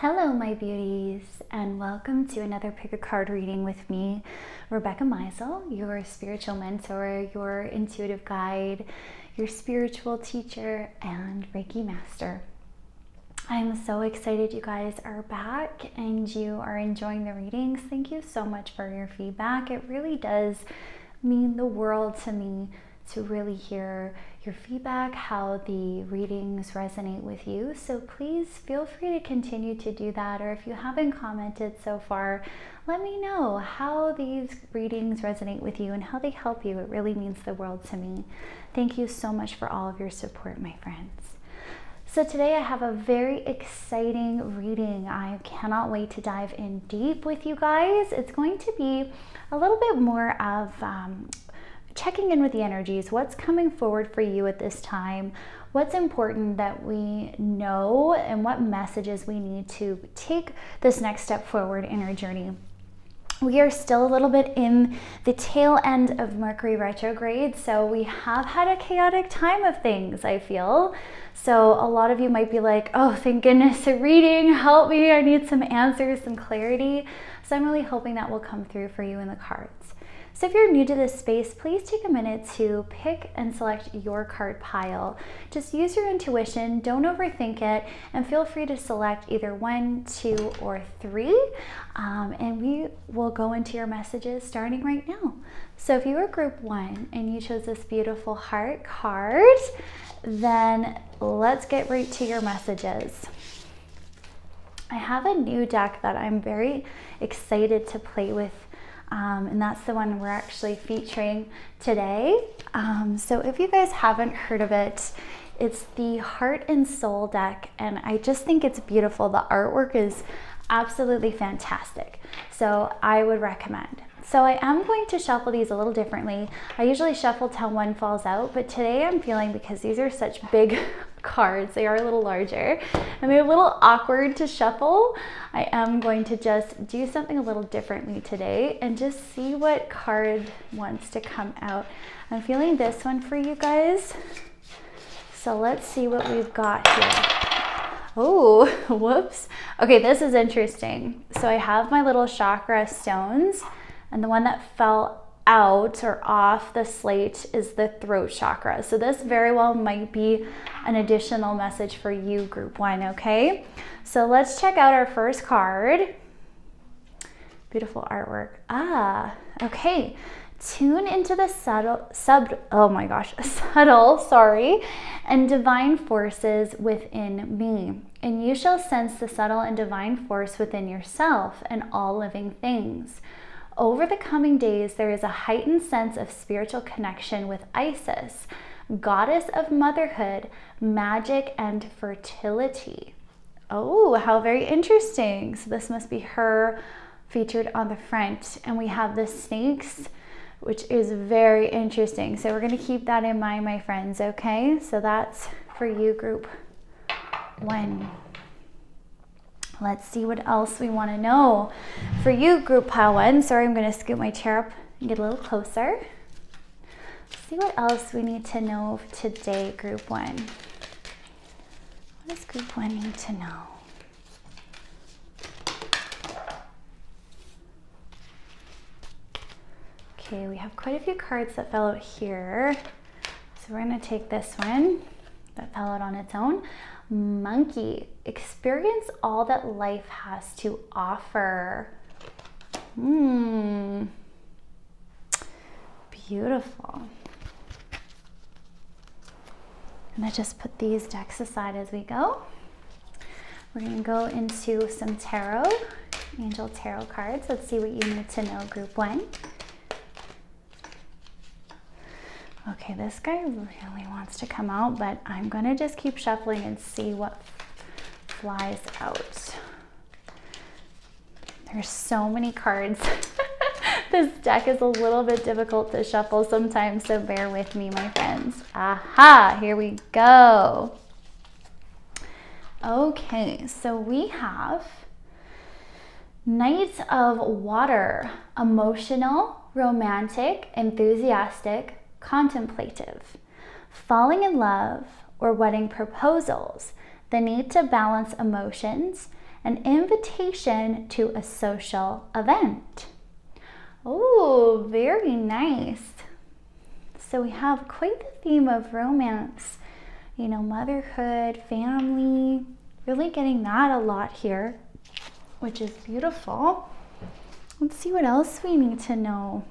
Hello, my beauties, and welcome to another pick a card reading with me, Rebecca.meisl, your spiritual mentor, your intuitive guide, your spiritual teacher, and Reiki master. I'm so excited you guys are back and you are enjoying the readings. Thank you so much for your feedback. It really does mean the world to me to really hear your feedback, how the readings resonate with you. So please feel free to continue to do that, or if you haven't commented so far, let me know how these readings resonate with you and how they help you. It really means the world to me. Thank you so much for all of your support, my friends. So today I have a very exciting reading. I cannot wait to dive in deep with you guys. It's going to be a little bit more of checking in with the energies, what's coming forward for you at this time, what's important that we know, and what messages we need to take this next step forward in our journey. We are still a little bit in the tail end of Mercury retrograde, so we have had a chaotic time of things, I feel. So a lot of you might be like, oh, thank goodness, a reading, help me, I need some answers, some clarity. So I'm really hoping that will come through for you in the cards. So if you're new to this space, please take a minute to pick and select your card pile. Just use your intuition, don't overthink it, and feel free to select either 1, 2, or 3. And we will go into your messages starting right now. So if you are group 1 and you chose this beautiful heart card, then let's get right to your messages. I have a new deck that I'm very excited to play with. And that's the one we're actually featuring today. So if you guys haven't heard of it, it's the Heart and Soul deck, and I just think it's beautiful. The artwork is absolutely fantastic, so I would recommend. So I am going to shuffle these a little differently. I usually shuffle till one falls out, but today I'm feeling, because these are such big cards, they are a little larger and they're a little awkward to shuffle, I am going to just do something a little differently today and just see what card wants to come out. I'm feeling this one for you guys. So let's see what we've got here. Oh, whoops. Okay, this is interesting. So I have my little chakra stones, and the one that fell out or off the slate is the throat chakra. So this very well might be an additional message for you, group 1, okay? So let's check out our first card. Beautiful artwork. Okay. Tune into the subtle, and divine forces within me, and you shall sense the subtle and divine force within yourself and all living things. Over the coming days, there is a heightened sense of spiritual connection with Isis, goddess of motherhood, magic, and fertility. Oh, how very interesting. So this must be her featured on the front. And we have the snakes, which is very interesting. So we're going to keep that in mind, my friends, okay? So that's for you, group 1. Let's see what else we want to know. For you, group pile 1, sorry, I'm going to scoot my chair up and get a little closer. Let's see what else we need to know today, group 1. What does group 1 need to know? Okay, we have quite a few cards that fell out here. So we're going to take this one that fell out on its own. Monkey, experience all that life has to offer. Beautiful. I'm gonna just put these decks aside as we go. We're gonna go into some tarot, angel tarot cards. Let's see what you need to know, group 1. Okay, this guy really wants to come out, but I'm gonna just keep shuffling and see what flies out. There's so many cards. This deck is a little bit difficult to shuffle sometimes, so bear with me, my friends. Aha, here we go. Okay, so we have Knight of Water, emotional, romantic, enthusiastic, contemplative, falling in love or wedding proposals, the need to balance emotions, an invitation to a social event. Oh, very nice. So we have quite the theme of romance, you know, motherhood, family, really getting that a lot here, which is beautiful. Let's see what else we need to know.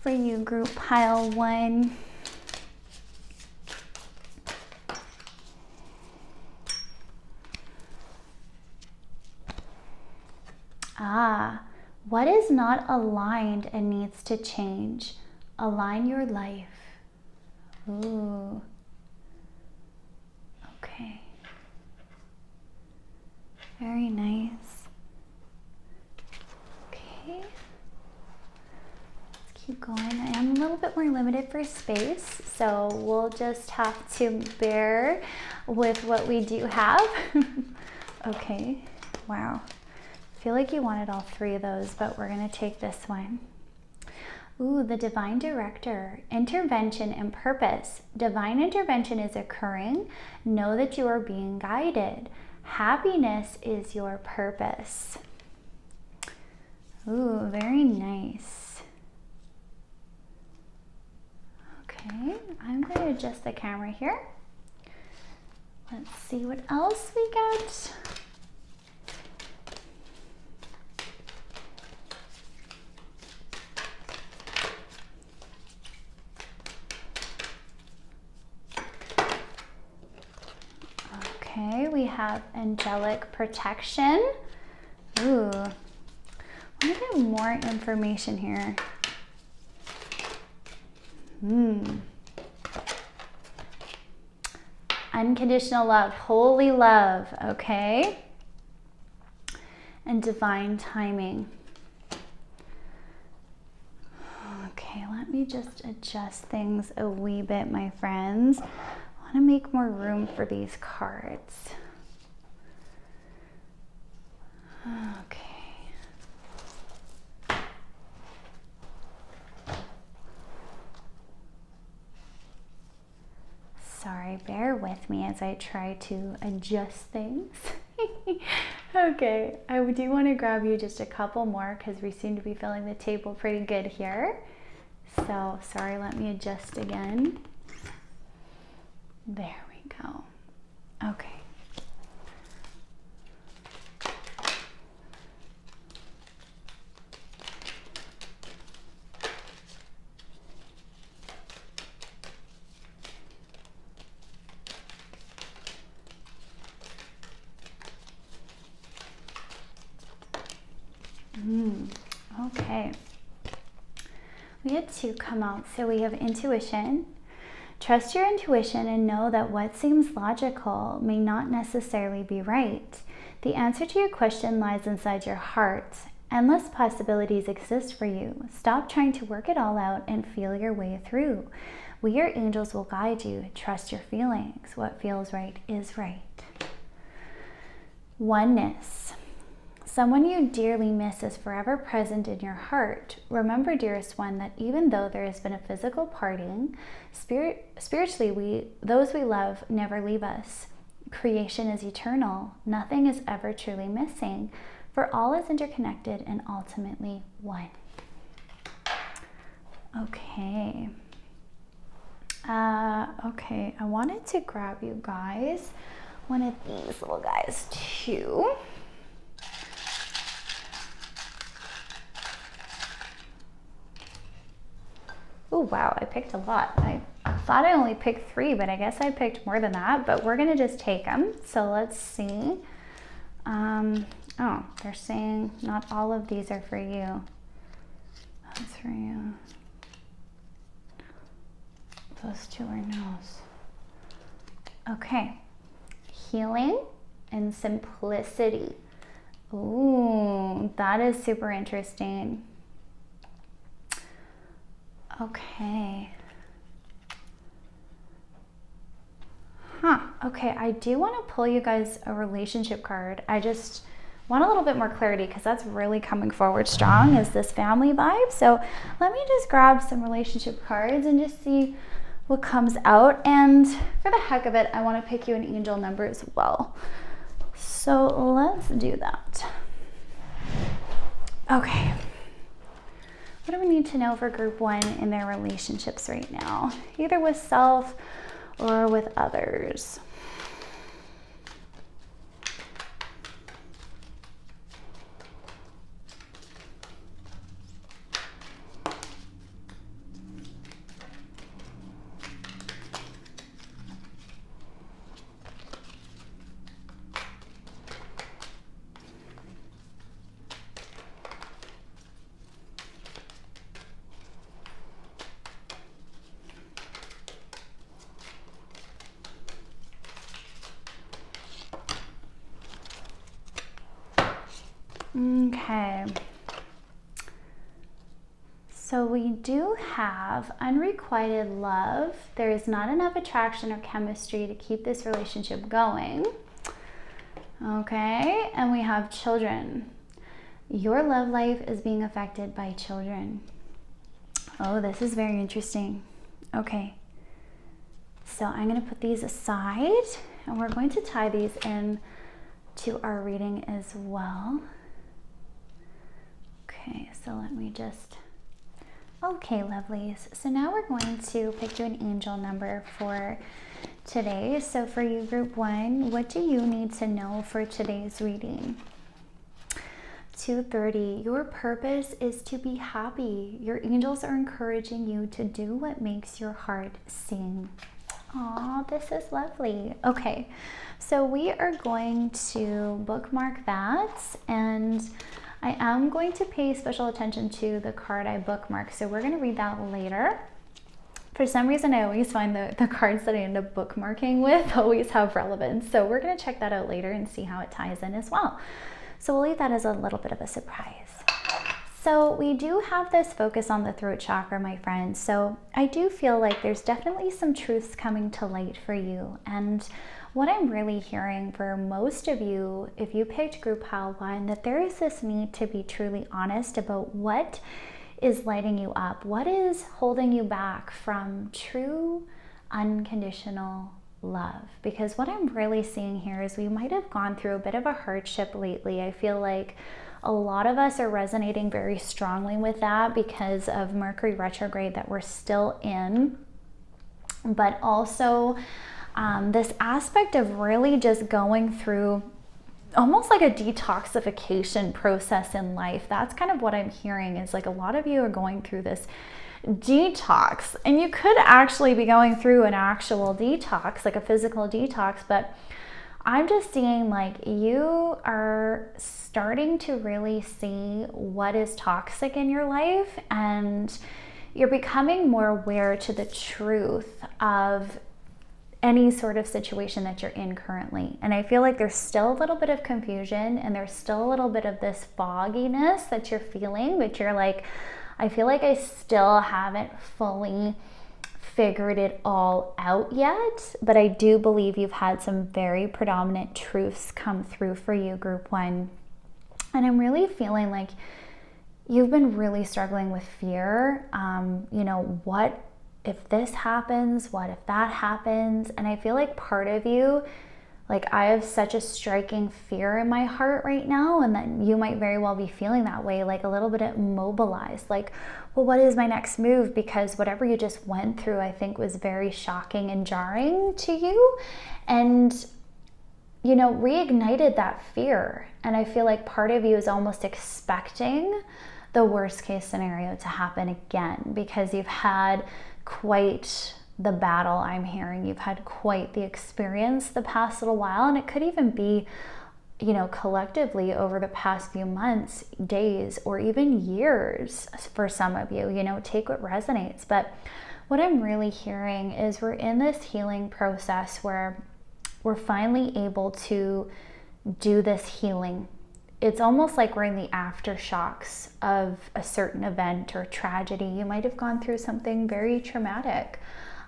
For you, group pile 1. What is not aligned and needs to change? Align your life. Ooh. Okay. Very nice. Okay. Let's keep going. I am a little bit more limited for space, so we'll just have to bear with what we do have. Okay. Wow. I feel like you wanted all 3 of those, but we're going to take this one. Ooh, the divine director, intervention and purpose. Divine intervention is occurring. Know that you are being guided. Happiness is your purpose. Ooh, very nice. Okay, I'm going to adjust the camera here. Let's see what else we get. Okay, we have angelic protection. Ooh, I want to get more information here. Unconditional love, holy love, okay? And divine timing. Okay, let me just adjust things a wee bit, my friends. I want to make more room for these cards. Okay. Sorry, bear with me as I try to adjust things. Okay, I do want to grab you just a couple more because we seem to be filling the table pretty good here. So, sorry, let me adjust again. There we go. Okay. Okay. We had 2 come out. So we have intuition. Trust your intuition and know that what seems logical may not necessarily be right. The answer to your question lies inside your heart. Endless possibilities exist for you. Stop trying to work it all out and feel your way through. We, your angels, will guide you. Trust your feelings. What feels right is right. Oneness. Someone you dearly miss is forever present in your heart. Remember, dearest one, that even though there has been a physical parting, spiritually, those we love never leave us. Creation is eternal. Nothing is ever truly missing, for all is interconnected and ultimately one. Okay. Okay, I wanted to grab you guys one of these little guys too. Oh wow, I picked a lot. I thought I only picked 3, but I guess I picked more than that, but we're gonna just take them. So let's see. Oh, they're saying not all of these are for you. That's for you. Those 2 are no's. Okay. Healing and simplicity. Ooh, that is super interesting. Okay. Okay, I do want to pull you guys a relationship card. I just want a little bit more clarity because that's really coming forward strong is this family vibe. So let me just grab some relationship cards and just see what comes out. And for the heck of it, I want to pick you an angel number as well. So let's do that. Okay. What do we need to know for group 1 in their relationships right now? Either with self or with others. Okay, so we do have unrequited love. There is not enough attraction or chemistry to keep this relationship going. Okay, and we have children. Your love life is being affected by children. Oh, this is very interesting. Okay, so I'm going to put these aside and we're going to tie these in to our reading as well. Okay, so let me just, okay, lovelies. So now we're going to pick you an angel number for today. So for you, group 1, what do you need to know for today's reading? 230, your purpose is to be happy. Your angels are encouraging you to do what makes your heart sing. Aw, this is lovely. Okay, so we are going to bookmark that, and I am going to pay special attention to the card I bookmarked, so we're going to read that later. For some reason, I always find the cards that I end up bookmarking with always have relevance, so we're going to check that out later and see how it ties in as well. So we'll leave that as a little bit of a surprise. So we do have this focus on the throat chakra, my friends, so I do feel like there's definitely some truths coming to light for you. And what I'm really hearing for most of you, if you picked group pile 1, that there is this need to be truly honest about what is lighting you up, what is holding you back from true unconditional love. Because what I'm really seeing here is we might have gone through a bit of a hardship lately. I feel like a lot of us are resonating very strongly with that because of Mercury retrograde that we're still in, but also this aspect of really just going through almost like a detoxification process in life. That's kind of what I'm hearing, is like a lot of you are going through this detox, and you could actually be going through an actual detox, like a physical detox, but I'm just seeing like you are starting to really see what is toxic in your life, and you're becoming more aware to the truth of any sort of situation that you're in currently. And I feel like there's still a little bit of confusion, and there's still a little bit of this fogginess that you're feeling, but you're like, I feel like I still haven't fully figured it all out yet, but I do believe you've had some very predominant truths come through for you, group 1. And I'm really feeling like you've been really struggling with fear. You know, what if this happens? What if that happens? And I feel like part of you, like I have such a striking fear in my heart right now, and that you might very well be feeling that way, like a little bit immobilized, like, well, what is my next move? Because whatever you just went through, I think was very shocking and jarring to you, and, you know, reignited that fear. And I feel like part of you is almost expecting the worst case scenario to happen again, because you've had quite the battle. I'm hearing you've had quite the experience the past little while, and it could even be, you know, collectively over the past few months, days, or even years for some of you. You know, take what resonates. But what I'm really hearing is we're in this healing process where we're finally able to do this healing. It's almost like we're in the aftershocks of a certain event or tragedy. You might have gone through something very traumatic.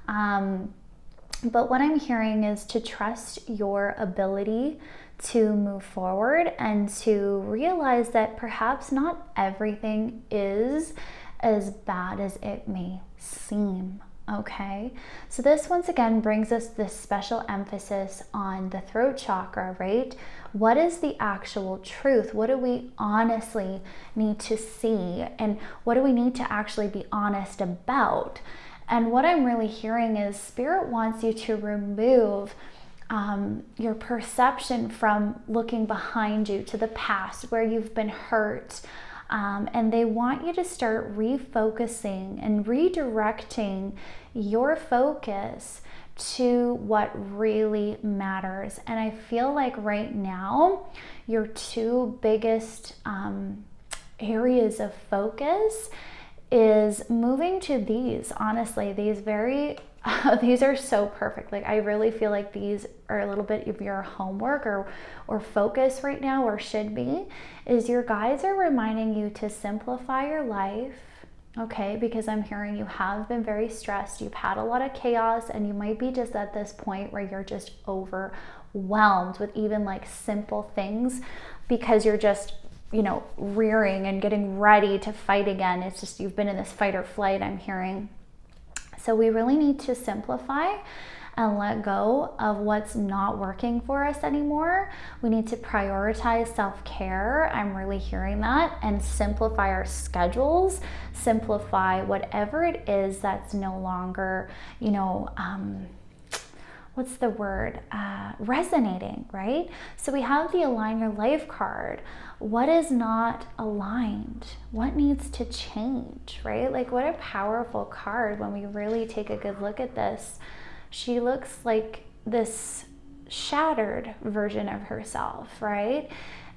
But what I'm hearing is to trust your ability to move forward, and to realize that perhaps not everything is as bad as it may seem. Okay, so this once again brings us this special emphasis on the throat chakra, right? What is the actual truth? What do we honestly need to see? And what do we need to actually be honest about? And what I'm really hearing is Spirit wants you to remove your perception from looking behind you to the past where you've been hurt. And they want you to start refocusing and redirecting your focus to what really matters. And I feel like right now, your two biggest areas of focus is moving to these. Honestly, these these are so perfect. Like, I really feel like these are a little bit of your homework or focus right now, or should be, is your guides are reminding you to simplify your life, okay? Because I'm hearing you have been very stressed. You've had a lot of chaos, and you might be just at this point where you're just overwhelmed with even like simple things because you're just, rearing and getting ready to fight again. It's just, you've been in this fight or flight, I'm hearing. So we really need to simplify and let go of what's not working for us anymore. We need to prioritize self-care. I'm really hearing that. And simplify our schedules, simplify whatever it is that's no longer, what's the word? Resonating, right? So we have the Align Your Life card. What is not aligned? What needs to change, right? Like, what a powerful card when we really take a good look at this. She looks like this shattered version of herself, right?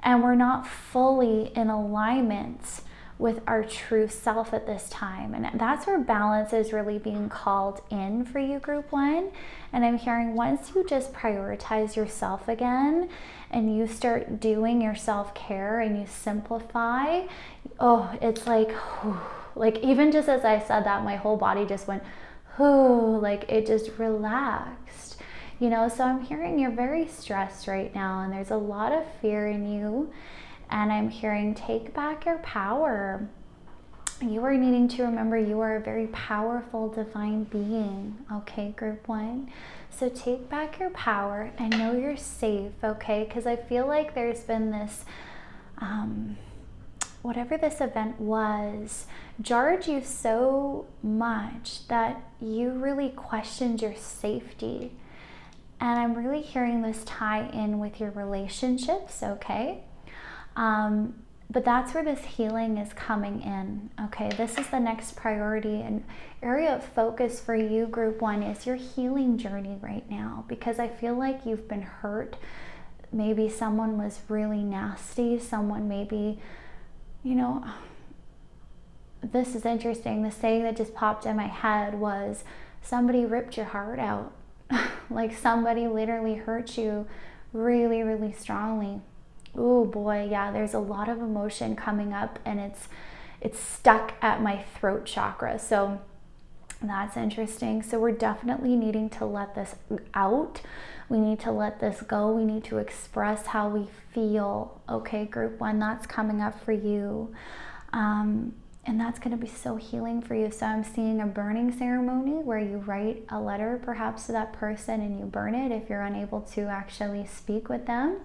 And we're not fully in alignment with our true self at this time. And that's where balance is really being called in for you, Group 1. And I'm hearing once you just prioritize yourself again and you start doing your self-care and you simplify, it's like, like even just as I said that, my whole body just went, like it just relaxed, so I'm hearing you're very stressed right now and there's a lot of fear in you. And I'm hearing, take back your power. You are needing to remember you are a very powerful divine being, okay, Group 1? So take back your power and know you're safe, okay? Because I feel like there's been this, whatever this event was, jarred you so much that you really questioned your safety. And I'm really hearing this tie in with your relationships, okay? But that's where this healing is coming in, okay? This is the next priority and area of focus for you, Group 1, is your healing journey right now, because I feel like you've been hurt. Maybe someone was really nasty. Someone maybe, this is interesting. The saying that just popped in my head was, somebody ripped your heart out. Like somebody literally hurt you really, really strongly. Oh boy, yeah, there's a lot of emotion coming up and it's stuck at my throat chakra. So that's interesting. So we're definitely needing to let this out. We need to let this go. We need to express how we feel. Okay, Group 1, that's coming up for you. And that's going to be so healing for you. So I'm seeing a burning ceremony where you write a letter perhaps to that person and you burn it if you're unable to actually speak with them.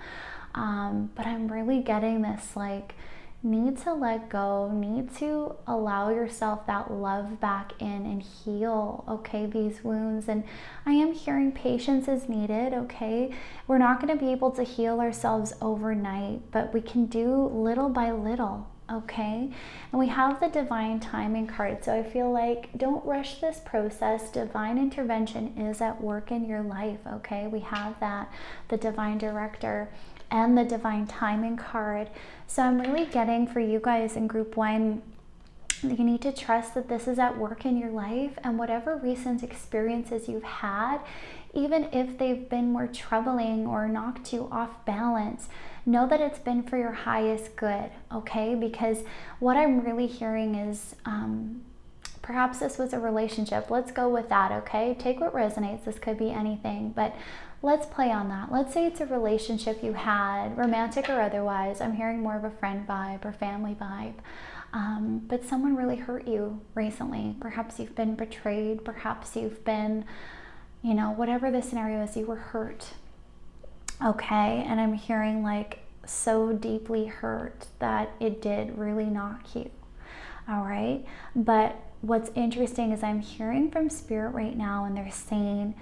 But I'm really getting this like need to let go, need to allow yourself that love back in and heal, okay, these wounds. And I am hearing patience is needed, okay? We're not going to be able to heal ourselves overnight, but we can do little by little, okay? And we have the divine timing card. So I feel like don't rush this process. Divine intervention is at work in your life, okay? We have that, the divine director and the divine timing card. So I'm really getting for you guys in Group 1, you need to trust that this is at work in your life, and whatever recent experiences you've had, even if they've been more troubling or knocked you off balance, know that it's been for your highest good, okay? Because what I'm really hearing is perhaps this was a relationship. Let's go with that, okay? Take what resonates. This could be anything, but let's play on that. Let's say it's a relationship you had, romantic or otherwise. I'm hearing more of a friend vibe or family vibe. but someone really hurt you recently. Perhaps you've been betrayed. Perhaps you've been, whatever the scenario is, you were hurt. Okay, and I'm hearing like so deeply hurt that it did really knock you. All right, but what's interesting is I'm hearing from Spirit right now, and they're saying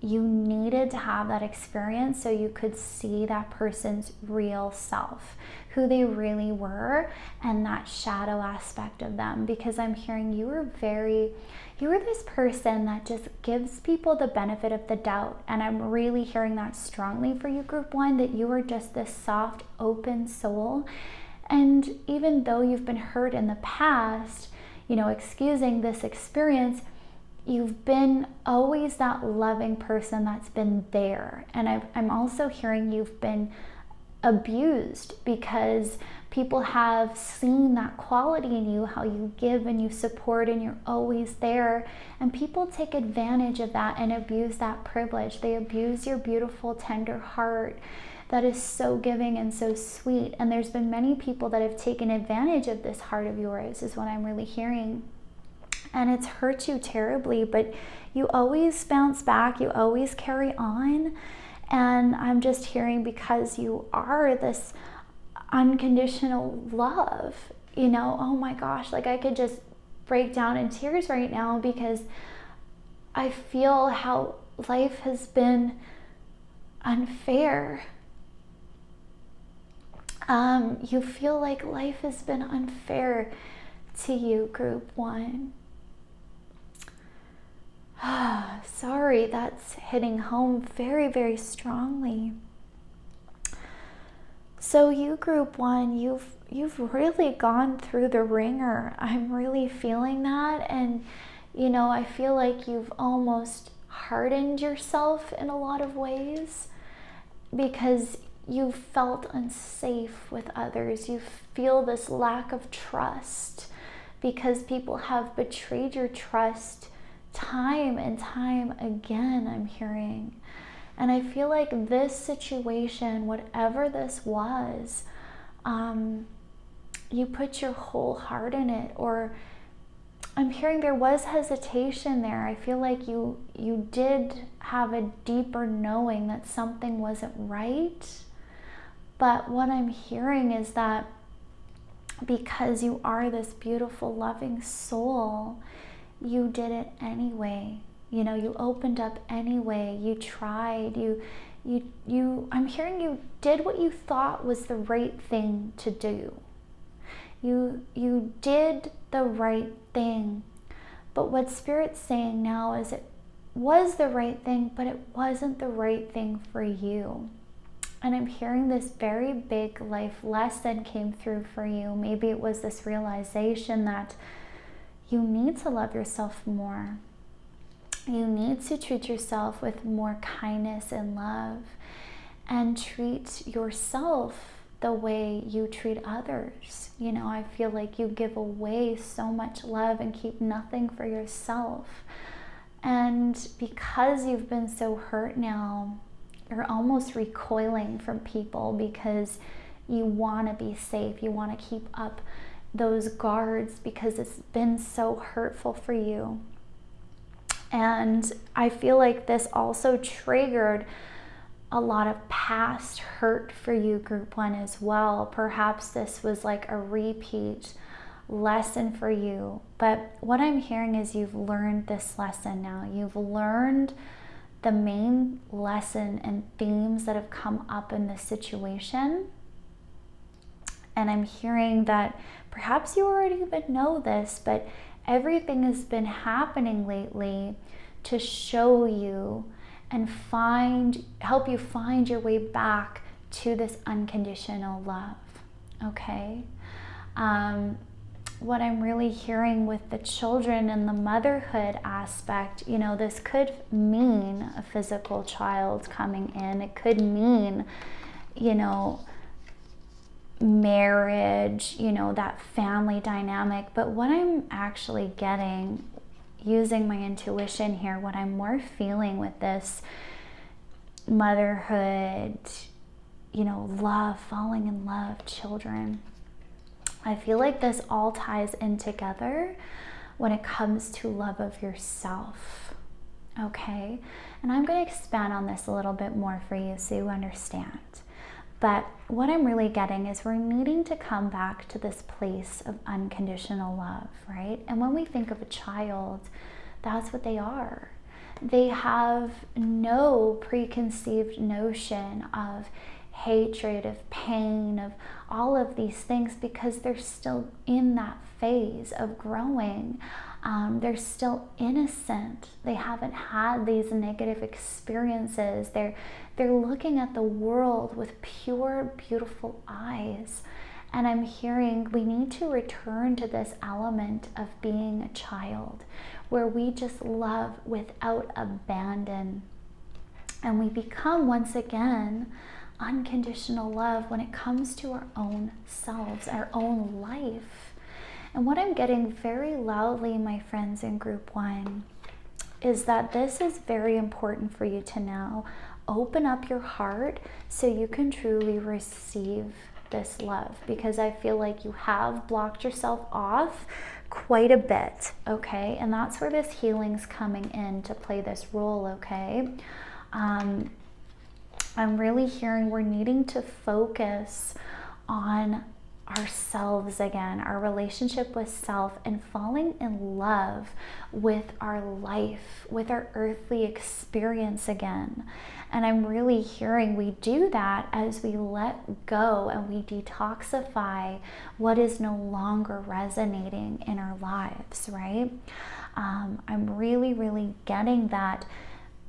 you needed to have that experience so you could see that person's real self, who they really were, and that shadow aspect of them. Because I'm hearing you were this person that just gives people the benefit of the doubt. And I'm really hearing that strongly for you, Group 1, that you were just this soft, open soul. And even though you've been hurt in the past, excusing this experience, you've been always that loving person that's been there. And I'm also hearing you've been abused because people have seen that quality in you, how you give and you support and you're always there. And people take advantage of that and abuse that privilege. They abuse your beautiful, tender heart that is so giving and so sweet. And there's been many people that have taken advantage of this heart of yours, is what I'm really hearing. And it's hurt you terribly, but you always bounce back, you always carry on. And I'm just hearing, because you are this unconditional love, oh my gosh, like I could just break down in tears right now, because I feel how life has been unfair. You feel like life has been unfair to you, Group 1. Sorry, that's hitting home very, very strongly. So you, Group 1, you've really gone through the ringer. I'm really feeling that. And, I feel like you've almost hardened yourself in a lot of ways, because you felt unsafe with others. You feel this lack of trust because people have betrayed your trust time and time again, I'm hearing. And I feel like this situation, whatever this was, you put your whole heart in it. Or I'm hearing there was hesitation there. I feel like you did have a deeper knowing that something wasn't right. But what I'm hearing is that because you are this beautiful, loving soul, you did it anyway. You opened up anyway. You tried. I'm hearing you did what you thought was the right thing to do. You did the right thing. But what Spirit's saying now is it was the right thing, but it wasn't the right thing for you. And I'm hearing this very big life lesson came through for you. Maybe it was this realization that you need to love yourself more. You need to treat yourself with more kindness and love, and treat yourself the way you treat others. I feel like you give away so much love and keep nothing for yourself. And because you've been so hurt now, you're almost recoiling from people because you want to be safe. You want to keep up those guards because it's been so hurtful for you. And I feel like this also triggered a lot of past hurt for you, Group 1, as well. Perhaps this was like a repeat lesson for you. But what I'm hearing is you've learned this lesson now. You've learned the main lesson and themes that have come up in this situation. And I'm hearing that perhaps you already even know this, but everything has been happening lately to show you and help you find your way back to this unconditional love. Okay? What I'm really hearing with the children and the motherhood aspect, this could mean a physical child coming in. It could mean, marriage, that family dynamic. But what I'm actually getting, using my intuition here, what I'm more feeling with this motherhood, love, falling in love, children, I feel like this all ties in together when it comes to love of yourself, okay? And I'm going to expand on this a little bit more for you so you understand. But what I'm really getting is we're needing to come back to this place of unconditional love, right? And when we think of a child, that's what they are. They have no preconceived notion of hatred, of pain, of all of these things, because they're still in that phase of growing. They're still innocent. They haven't had these negative experiences. They're looking at the world with pure, beautiful eyes. And I'm hearing we need to return to this element of being a child, where we just love without abandon. And we become, once again, unconditional love when it comes to our own selves, our own life. And what I'm getting very loudly, my friends in group 1, is that this is very important for you to now open up your heart so you can truly receive this love, because I feel like you have blocked yourself off quite a bit, okay? And that's where this healing's coming in to play this role, okay? I'm really hearing we're needing to focus on ourselves again, our relationship with self, and falling in love with our life, with our earthly experience again. And I'm really hearing we do that as we let go and we detoxify what is no longer resonating in our lives, right? I'm really, really getting that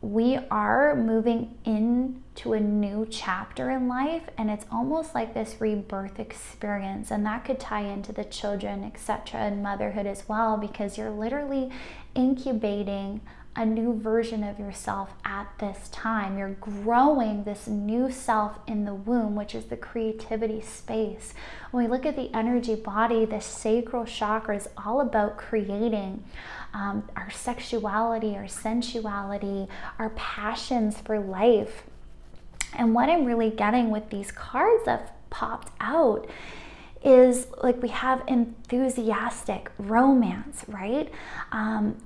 we are moving into a new chapter in life, and it's almost like this rebirth experience, and that could tie into the children, etc., and motherhood as well, because you're literally incubating a new version of yourself at this time. You're growing this new self in the womb, which is the creativity space. When we look at the energy body, the sacral chakra is all about creating our sexuality, our sensuality, our passions for life. And what I'm really getting with these cards that popped out is like we have enthusiastic romance, right?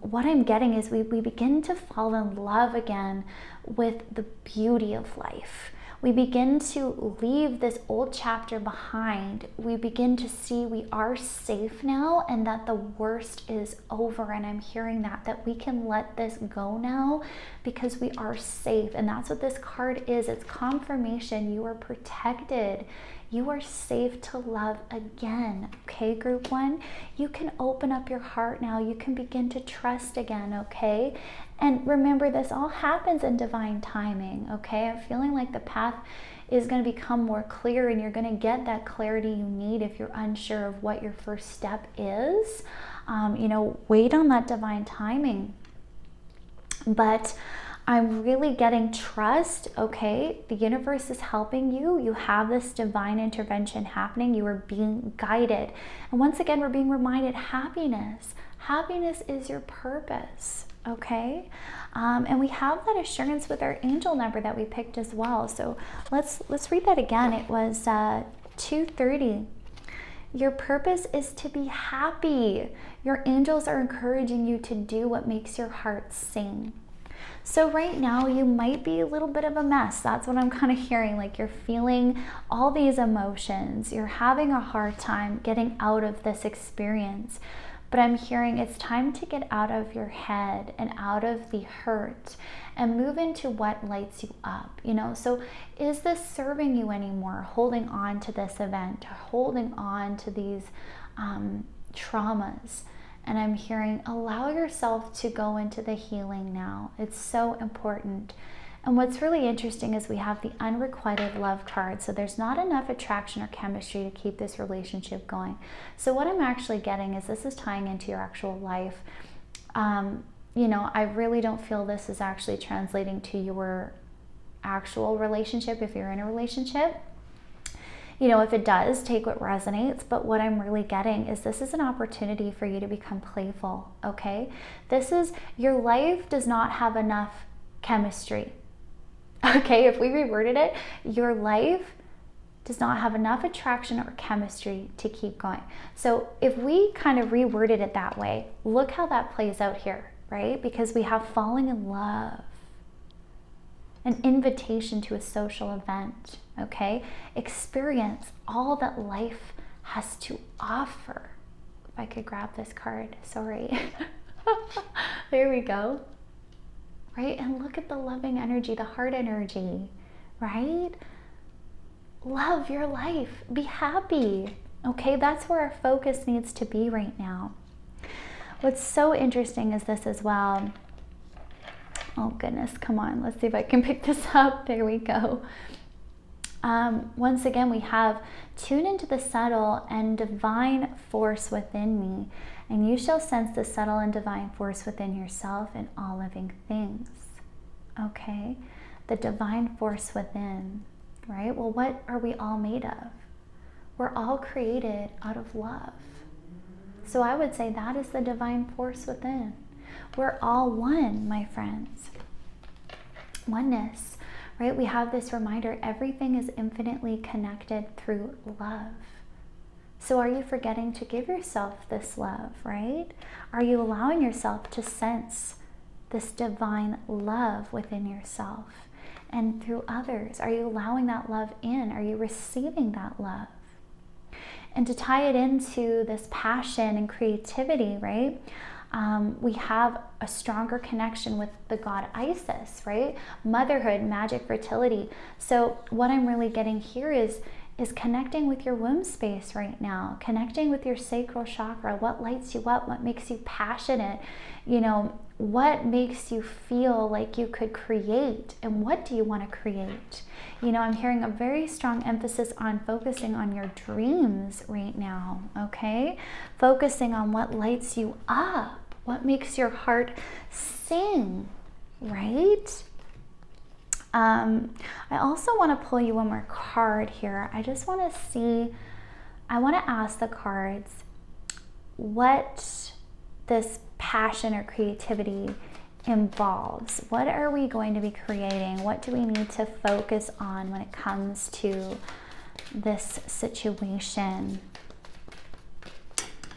What I'm getting is we begin to fall in love again with the beauty of life. We begin to leave this old chapter behind. We begin to see we are safe now and that the worst is over. And I'm hearing that we can let this go now because we are safe. And that's what this card is. It's confirmation. You are protected. You are safe to love again. Okay, group 1? You can open up your heart now. You can begin to trust again, okay? And remember, this all happens in divine timing, okay? I'm feeling like the path is going to become more clear, and you're going to get that clarity you need if you're unsure of what your first step is. Wait on that divine timing. But I'm really getting trust, okay? The universe is helping you. You have this divine intervention happening. You are being guided. And once again, we're being reminded happiness. Happiness is your purpose, okay? And we have that assurance with our angel number that we picked as well. So let's read that again. It was 230. Your purpose is to be happy. Your angels are encouraging you to do what makes your heart sing. So right now you might be a little bit of a mess. That's what I'm kind of hearing. Like you're feeling all these emotions. You're having a hard time getting out of this experience. But I'm hearing it's time to get out of your head and out of the hurt and move into what lights you up, So is this serving you anymore? Holding on to this event, holding on to these traumas. And I'm hearing, allow yourself to go into the healing now. It's so important. And what's really interesting is we have the unrequited love card. So there's not enough attraction or chemistry to keep this relationship going. So what I'm actually getting is this is tying into your actual life. I really don't feel this is actually translating to your actual relationship if you're in a relationship. If it does, take what resonates, but what I'm really getting is this is an opportunity for you to become playful, okay? Your life does not have enough chemistry, okay? If we reworded it, your life does not have enough attraction or chemistry to keep going. So if we kind of reworded it that way, look how that plays out here, right? Because we have falling in love, an invitation to a social event, okay? Experience all that life has to offer. If I could grab this card, sorry. There we go. Right? And look at the loving energy, the heart energy, right? Love your life. Be happy. Okay, that's where our focus needs to be right now. What's so interesting is this as well. Oh goodness, come on. Let's see if I can pick this up. There we go. Once again, we have tune into the subtle and divine force within me, and you shall sense the subtle and divine force within yourself and all living things. Okay, the divine force within. Right? Well, what are we all made of? We're all created out of love. So I would say that is the divine force within. We're all one, my friends. Oneness, right? We have this reminder, everything is infinitely connected through love. So are you forgetting to give yourself this love, right? Are you allowing yourself to sense this divine love within yourself? And through others, are you allowing that love in? Are you receiving that love? And to tie it into this passion and creativity, right? We have a stronger connection with the god Isis, right? Motherhood, magic, fertility. So what I'm really getting here is connecting with your womb space right now, connecting with your sacral chakra, what lights you up, what makes you passionate, you know, what makes you feel like you could create, and what do you want to create? You know, I'm hearing a very strong emphasis on focusing on your dreams right now, okay? Focusing on what lights you up, what makes your heart sing, right? I also want to pull you one more card here. I just want to see, I want to ask the cards what this passion or creativity involves. What are we going to be creating? What do we need to focus on when it comes to this situation?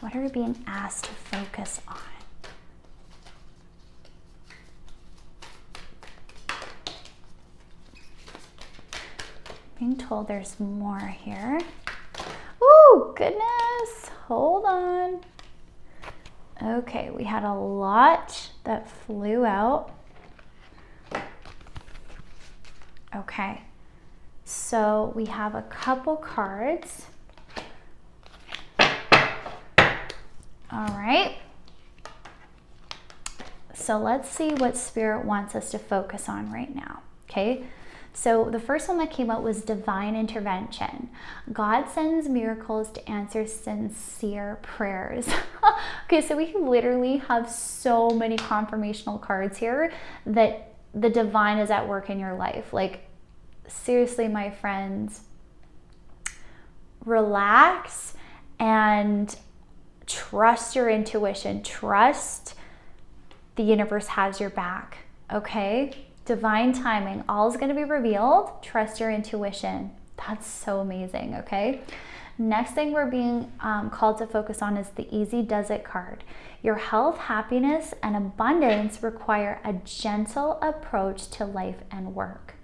What are we being asked to focus on? Being told there's more here. Oh, goodness. Hold on. Okay, we had a lot that flew out. Okay, so we have a couple cards. All right. So let's see what Spirit wants us to focus on right now, okay? So the first one that came out was divine intervention. God sends miracles to answer sincere prayers. Okay, so we can literally have so many confirmational cards here that the divine is at work in your life. Like, seriously, my friends, relax and trust your intuition. Trust the universe has your back, okay? Divine timing, all is going to be revealed. Trust your intuition. That's so amazing, okay? Next thing we're being called to focus on is the Easy Does It card. Your health, happiness, and abundance require a gentle approach to life and work.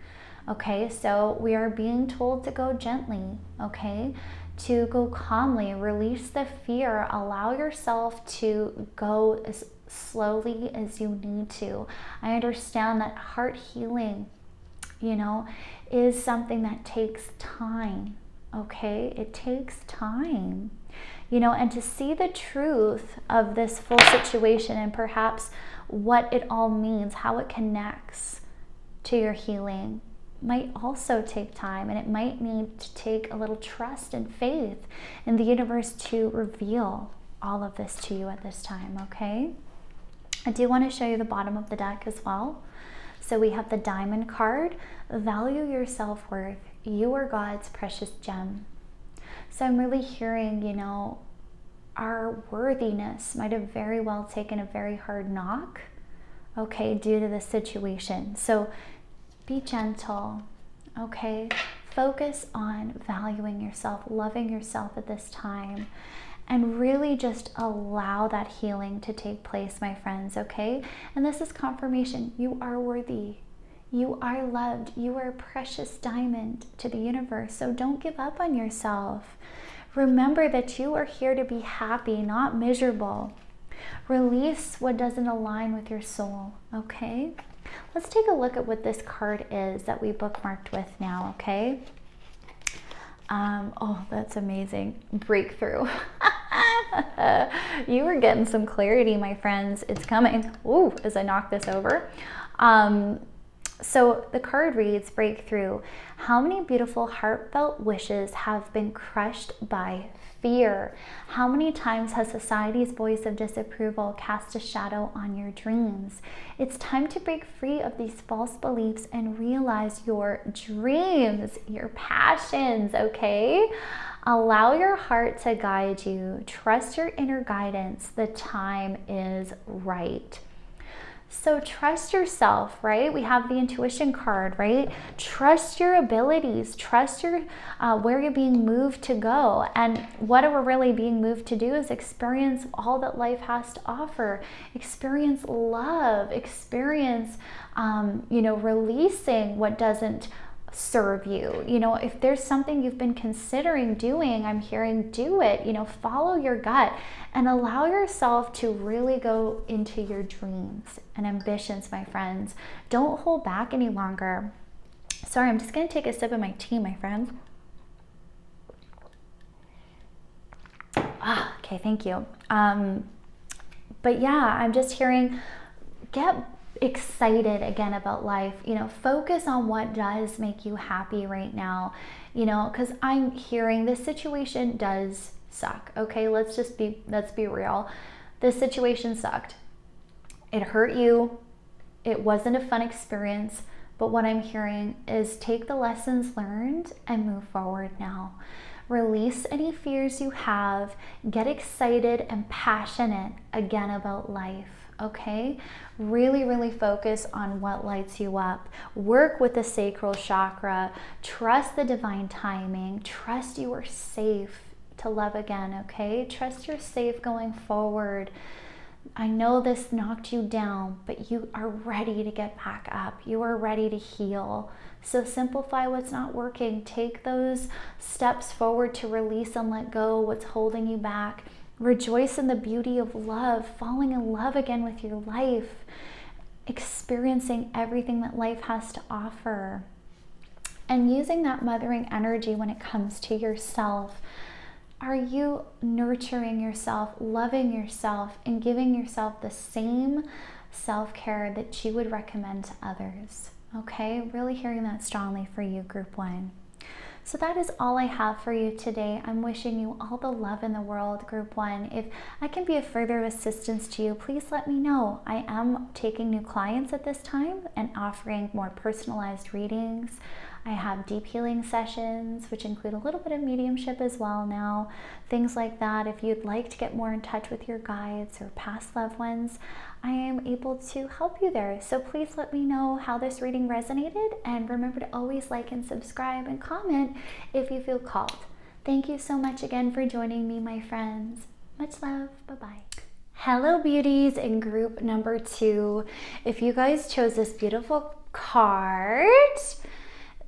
Okay, so we are being told to go gently, okay? To go calmly, release the fear, allow yourself to go as slowly as you need to. I understand that heart healing, you know, is something that takes time, okay? It takes time, you know, and to see the truth of this full situation and perhaps what it all means, how it connects to your healing, might also take time, and it might need to take a little trust and faith in the universe to reveal all of this to you at this time, okay? I do want to show you the bottom of the deck as well. So we have the Diamond card. Value your self-worth. You are God's precious gem. So I'm really hearing, you know, our worthiness might have very well taken a very hard knock, okay, due to the situation. So be gentle, okay? focus on valuing yourself, loving yourself at this time, and really just allow that healing to take place, my friends, okay? And this is confirmation. You are worthy. You are loved. You are a precious diamond to the universe. So don't give up on yourself. Remember that you are here to be happy, not miserable. Release what doesn't align with your soul, okay? Let's take a look at what this card is that we bookmarked with now, okay? Oh, that's amazing. Breakthrough. You are getting some clarity, my friends. It's coming. Ooh, as I knock this over. So the card reads, breakthrough. How many beautiful heartfelt wishes have been crushed by fear? How many times has society's voice of disapproval cast a shadow on your dreams? It's time to break free of these false beliefs and realize your dreams, your passions, okay? Allow your heart to guide you. Trust your inner guidance. The time is right. So trust yourself, right? We have the intuition card, right? Trust your abilities. Trust your where you're being moved to go. And what we're really being moved to do is experience all that life has to offer. Experience love. Experience, releasing what doesn't serve you. If there's something you've been considering doing, I'm hearing do it. Follow your gut and allow yourself to really go into your dreams and ambitions, my friends. Don't hold back any longer. Sorry, I'm just going to take a sip of my tea, my friends. Okay, thank you. But yeah, I'm just hearing, get excited again about life. Focus on what does make you happy right now, because I'm hearing this situation does suck. Okay, let's be real. This situation sucked. It hurt you. It wasn't a fun experience, but what I'm hearing is take the lessons learned and move forward now. Release any fears you have. Get excited and passionate again about life. Okay, really, really focus on what lights you up. Work with the sacral chakra. Trust the divine timing. Trust you are safe to love again, okay? Trust you're safe going forward. I know this knocked you down, but you are ready to get back up. You are ready to heal. So simplify what's not working. Take those steps forward to release and let go what's holding you back. Rejoice in the beauty of love, falling in love again with your life, experiencing everything that life has to offer, and using that mothering energy when it comes to yourself. Are you nurturing yourself, loving yourself, and giving yourself the same self-care that you would recommend to others? Okay, really hearing that strongly for you, Group 1. So that is all I have for you today. I'm wishing you all the love in the world, Group 1. If I can be of further assistance to you, please let me know. I am taking new clients at this time and offering more personalized readings. I have deep healing sessions, which include a little bit of mediumship as well now, things like that. If you'd like to get more in touch with your guides or past loved ones, I am able to help you there. So please let me know how this reading resonated, and remember to always like and subscribe and comment if you feel called. Thank you so much again for joining me, my friends. Much love. Bye-bye. Hello, beauties in group number 2. If you guys chose this beautiful card,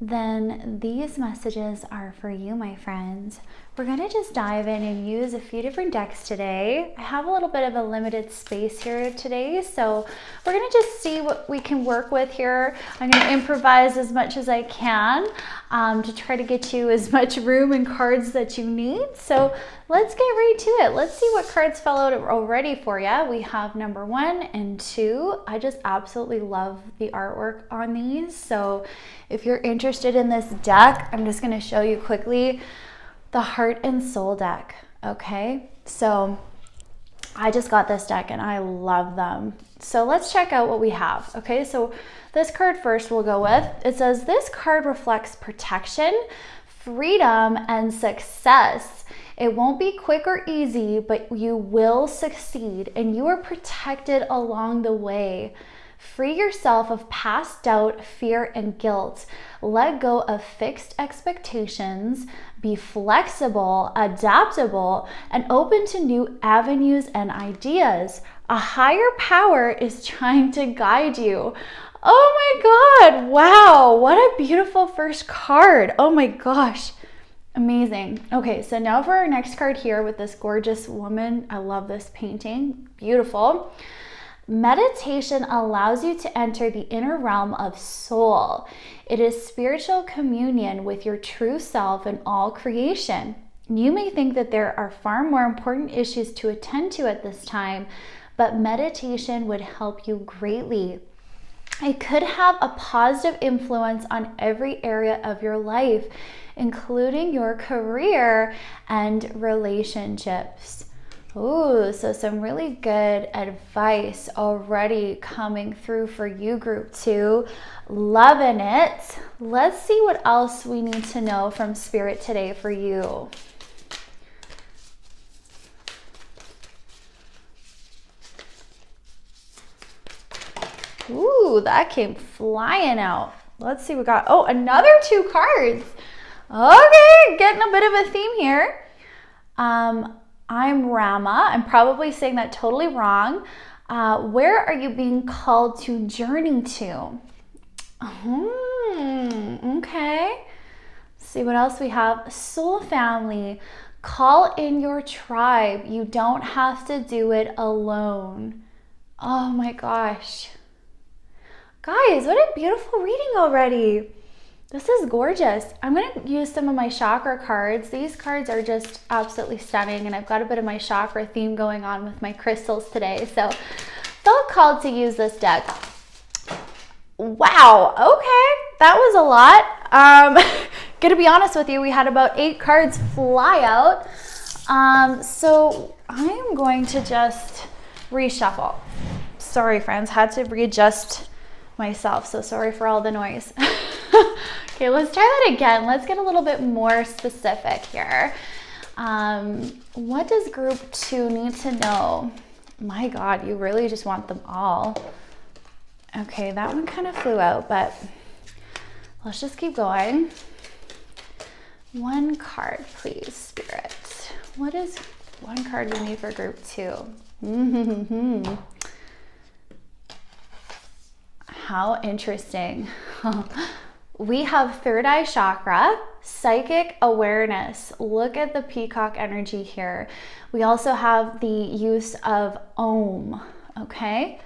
then these messages are for you, my friends. We're gonna just dive in and use a few different decks today. I have a little bit of a limited space here today, so we're gonna just see what we can work with here. I'm gonna improvise as much as I can to try to get you as much room and cards that you need. So let's get right to it. Let's see what cards fell out already for you. We have number 1 and 2. I just absolutely love the artwork on these. So if you're interested in this deck, I'm just gonna show you quickly the Heart and Soul deck, okay? So I just got this deck and I love them. So let's check out what we have, okay? So this card first we'll go with. It says, this card reflects protection, freedom, and success. It won't be quick or easy, but you will succeed and you are protected along the way. Free yourself of past doubt, fear, and guilt. Let go of fixed expectations. Be flexible, adaptable, and open to new avenues and ideas. A higher power is trying to guide you. Oh my God, wow, what a beautiful first card. Oh my gosh, amazing. Okay, so now for our next card here with this gorgeous woman. I love this painting, beautiful. Meditation allows you to enter the inner realm of soul. It is spiritual communion with your true self and all creation. You may think that there are far more important issues to attend to at this time, but meditation would help you greatly. It could have a positive influence on every area of your life, including your career and relationships. Ooh, so some really good advice already coming through for you, group 2. Loving it. Let's see what else we need to know from Spirit today for you. Ooh, that came flying out. Let's see, we got, oh, another 2 cards. Okay, getting a bit of a theme here. I'm Rama. I'm probably saying that totally wrong. Where are you being called to journey to? Okay. Let's see what else we have. Soul family. Call in your tribe. You don't have to do it alone. Oh my gosh. Guys, what a beautiful reading already. This is gorgeous. I'm going to use some of my chakra cards. These cards are just absolutely stunning, and I've got a bit of my chakra theme going on with my crystals today, so felt called to use this deck. Wow, okay, that was a lot. Gonna be honest with you, we had about 8 cards fly out, so I'm going to just reshuffle. Sorry, friends, had to readjust myself, so sorry for all the noise. Okay, let's try that again. Let's get a little bit more specific here. What does group 2 need to know? My God, you really just want them all. Okay, that one kind of flew out, but let's just keep going. 1 card, please, Spirit. What is 1 card we need for group 2? How interesting. We have third eye chakra, psychic awareness. Look at the peacock energy here. We also have the use of Om, okay?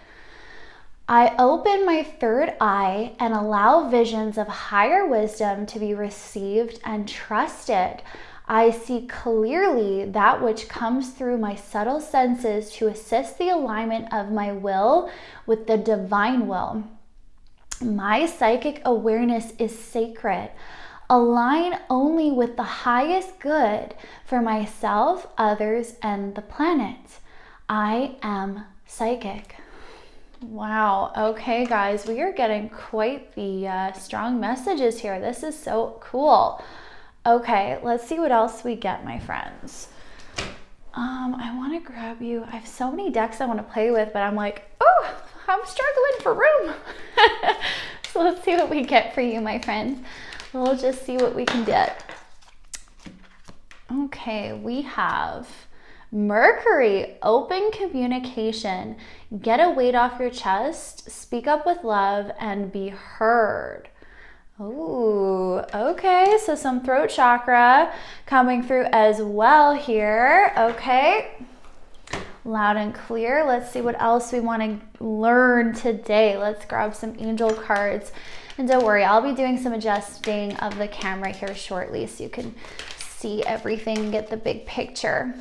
I open my third eye and allow visions of higher wisdom to be received and trusted. I see clearly that which comes through my subtle senses to assist the alignment of my will with the divine will. My psychic awareness is sacred. Align only with the highest good for myself, others, and the planet. I am psychic. Wow. Okay, guys, we are getting quite the strong messages here. This is so cool. Okay, let's see what else we get, my friends. I want to grab you. I have so many decks I want to play with, but I'm like, oh, I'm struggling for room. So let's see what we get for you, my friends. We'll just see what we can get. Okay, we have Mercury, open communication. Get a weight off your chest, speak up with love, and be heard. Ooh, okay, so some throat chakra coming through as well here. Okay, loud and clear. Let's see what else we want to learn today. Let's grab some angel cards. And don't worry, I'll be doing some adjusting of the camera here shortly so you can see everything and get the big picture.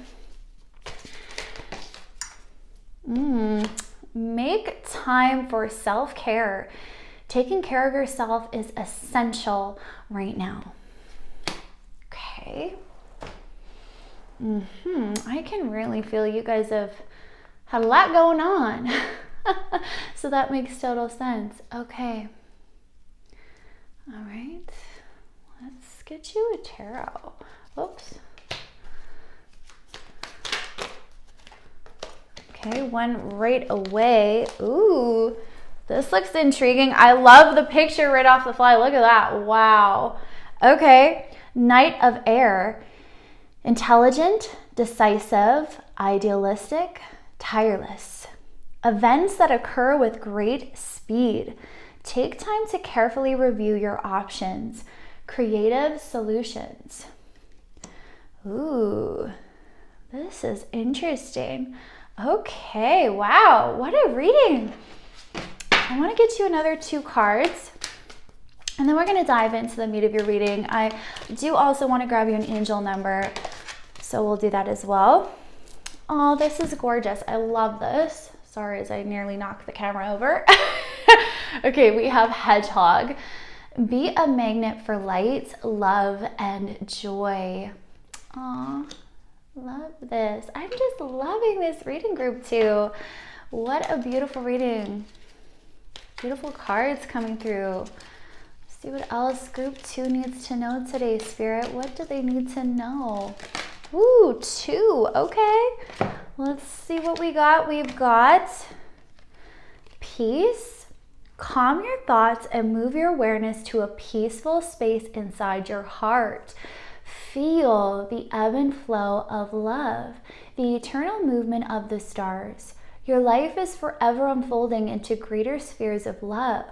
Make time for self-care. Taking care of yourself is essential right now. Okay. I can really feel you guys have had a lot going on. So that makes total sense. Okay. All right. Let's get you a tarot. Oops. Okay, one right away. Ooh, the This looks intriguing. I love the picture right off the fly. Look at that. Wow. Okay. Knight of Air. Intelligent, decisive, idealistic, tireless. Events that occur with great speed. Take time to carefully review your options. Creative solutions. Ooh, this is interesting. Okay, wow, what a reading. I want to get you another 2 cards, and then we're going to dive into the meat of your reading. I do also want to grab you an angel number, so we'll do that as well. Oh, this is gorgeous. I love this. Sorry as I nearly knocked the camera over. Okay, we have Hedgehog. Be a magnet for light, love, and joy. Aw, love this. I'm just loving this reading group too. What a beautiful reading. Beautiful cards coming through. Let's see what else group 2 needs to know today, Spirit. What do they need to know? Ooh, 2, okay. Let's see what we got. We've got peace. Calm your thoughts and move your awareness to a peaceful space inside your heart. Feel the ebb and flow of love, the eternal movement of the stars. Your life is forever unfolding into greater spheres of love.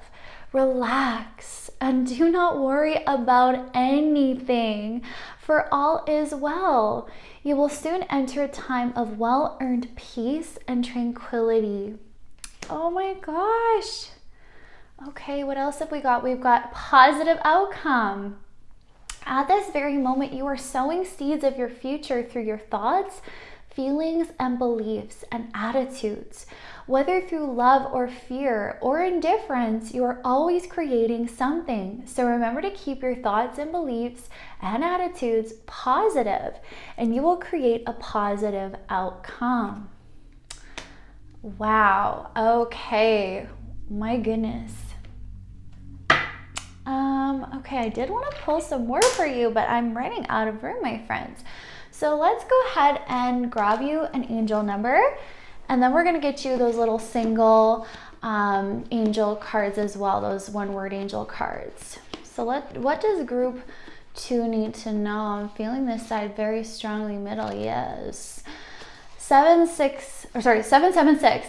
Relax and do not worry about anything, for all is well. You will soon enter a time of well-earned peace and tranquility. Oh my gosh. Okay, what else have we got? We've got positive outcome. At this very moment, you are sowing seeds of your future through your thoughts, feelings, and beliefs and attitudes. Whether through love or fear or indifference, you are always creating something. So remember to keep your thoughts and beliefs and attitudes positive, and you will create a positive outcome. Wow. Okay. My goodness. Okay, I did want to pull some more for you, but I'm running out of room, my friends. So let's go ahead and grab you an angel number, and then we're going to get you those little single angel cards as well, those one-word angel cards. So what does group 2 need to know? I'm feeling this side very strongly middle, yes. 776.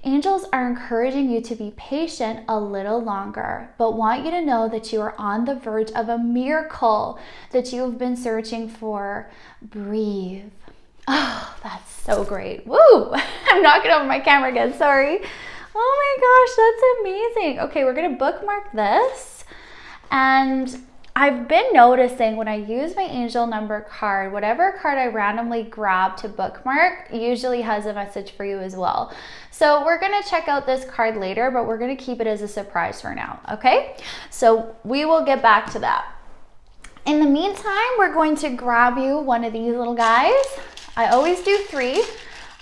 Angels are encouraging you to be patient a little longer, but want you to know that you are on the verge of a miracle that you have been searching for. Breathe. Oh, that's so great. Woo! I'm knocking over my camera again, sorry. Oh my gosh, that's amazing. Okay, we're gonna bookmark this, and I've been noticing when I use my angel number card, whatever card I randomly grab to bookmark usually has a message for you as well. So we're going to check out this card later, but we're going to keep it as a surprise for now, okay? So we will get back to that. In the meantime, we're going to grab you one of these little guys. I always do 3.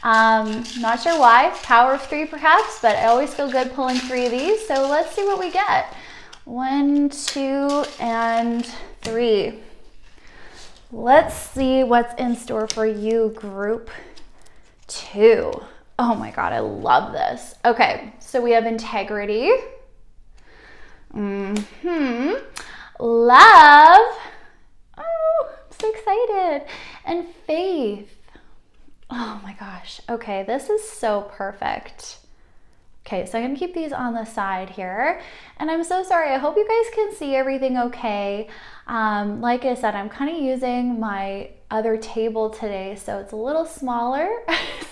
Not sure why, power of 3 perhaps, but I always feel good pulling 3 of these. So let's see what we get. 1, 2, and 3. Let's see what's in store for you, group 2. Oh my God, I love this. Okay, so we have integrity. Love. Oh, I'm so excited. And faith. Oh my gosh. Okay, this is so perfect. Okay, so I'm gonna keep these on the side here. And I'm so sorry, I hope you guys can see everything okay. Like I said, I'm kind of using my other table today, so it's a little smaller.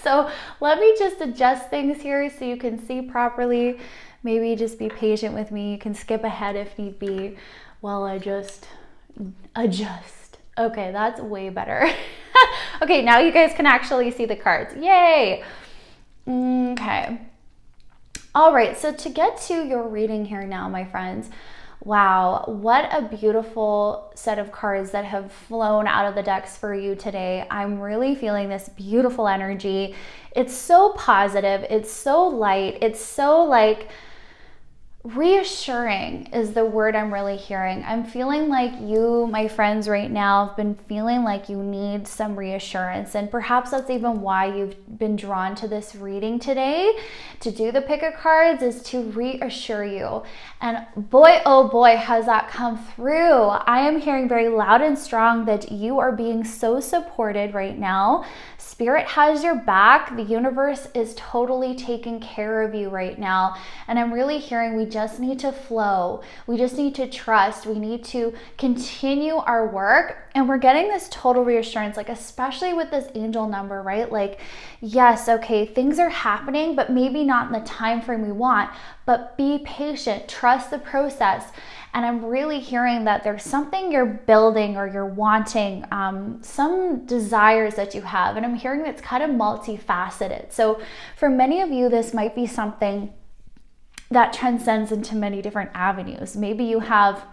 So let me just adjust things here so you can see properly. Maybe just be patient with me. You can skip ahead if need be while I just adjust. Okay, that's way better. Okay, now you guys can actually see the cards. Yay! Okay. All right, so to get to your reading here now, my friends, wow, what a beautiful set of cards that have flown out of the decks for you today. I'm really feeling this beautiful energy. It's so positive. It's so light. It's so like reassuring is the word I'm really hearing. I'm feeling like you, my friends, right now have been feeling like you need some reassurance. And perhaps that's even why you've been drawn to this reading today, to do the pick of cards, is to reassure you. And boy, oh boy, has that come through. I am hearing very loud and strong that you are being so supported right now. Spirit has your back. The universe is totally taking care of you right now. And I'm really hearing we just need to flow. We just need to trust. We need to continue our work. And we're getting this total reassurance, like especially with this angel number, right? Like, yes, okay, things are happening, but maybe not in the time frame we want. But be patient. Trust the process. And I'm really hearing that there's something you're building or you're wanting, some desires that you have. And I'm hearing that's kind of multifaceted. So for many of you, this might be something that transcends into many different avenues. Maybe you have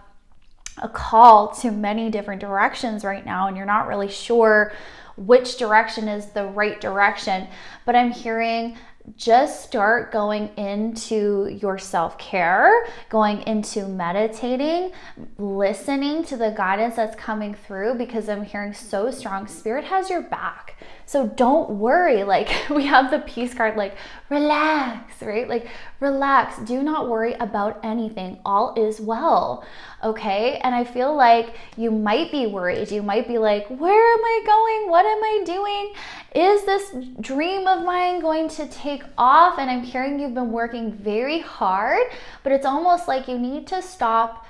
a call to many different directions right now, and you're not really sure which direction is the right direction. But I'm hearing just start going into your self-care, going into meditating, listening to the guidance that's coming through, because I'm hearing so strong, Spirit has your back. So don't worry. Like we have the peace card, like relax, right? Like relax. Do not worry about anything. All is well. Okay. And I feel like you might be worried. You might be like, where am I going? What am I doing? Is this dream of mine going to take off? And I'm hearing you've been working very hard, but it's almost like you need to stop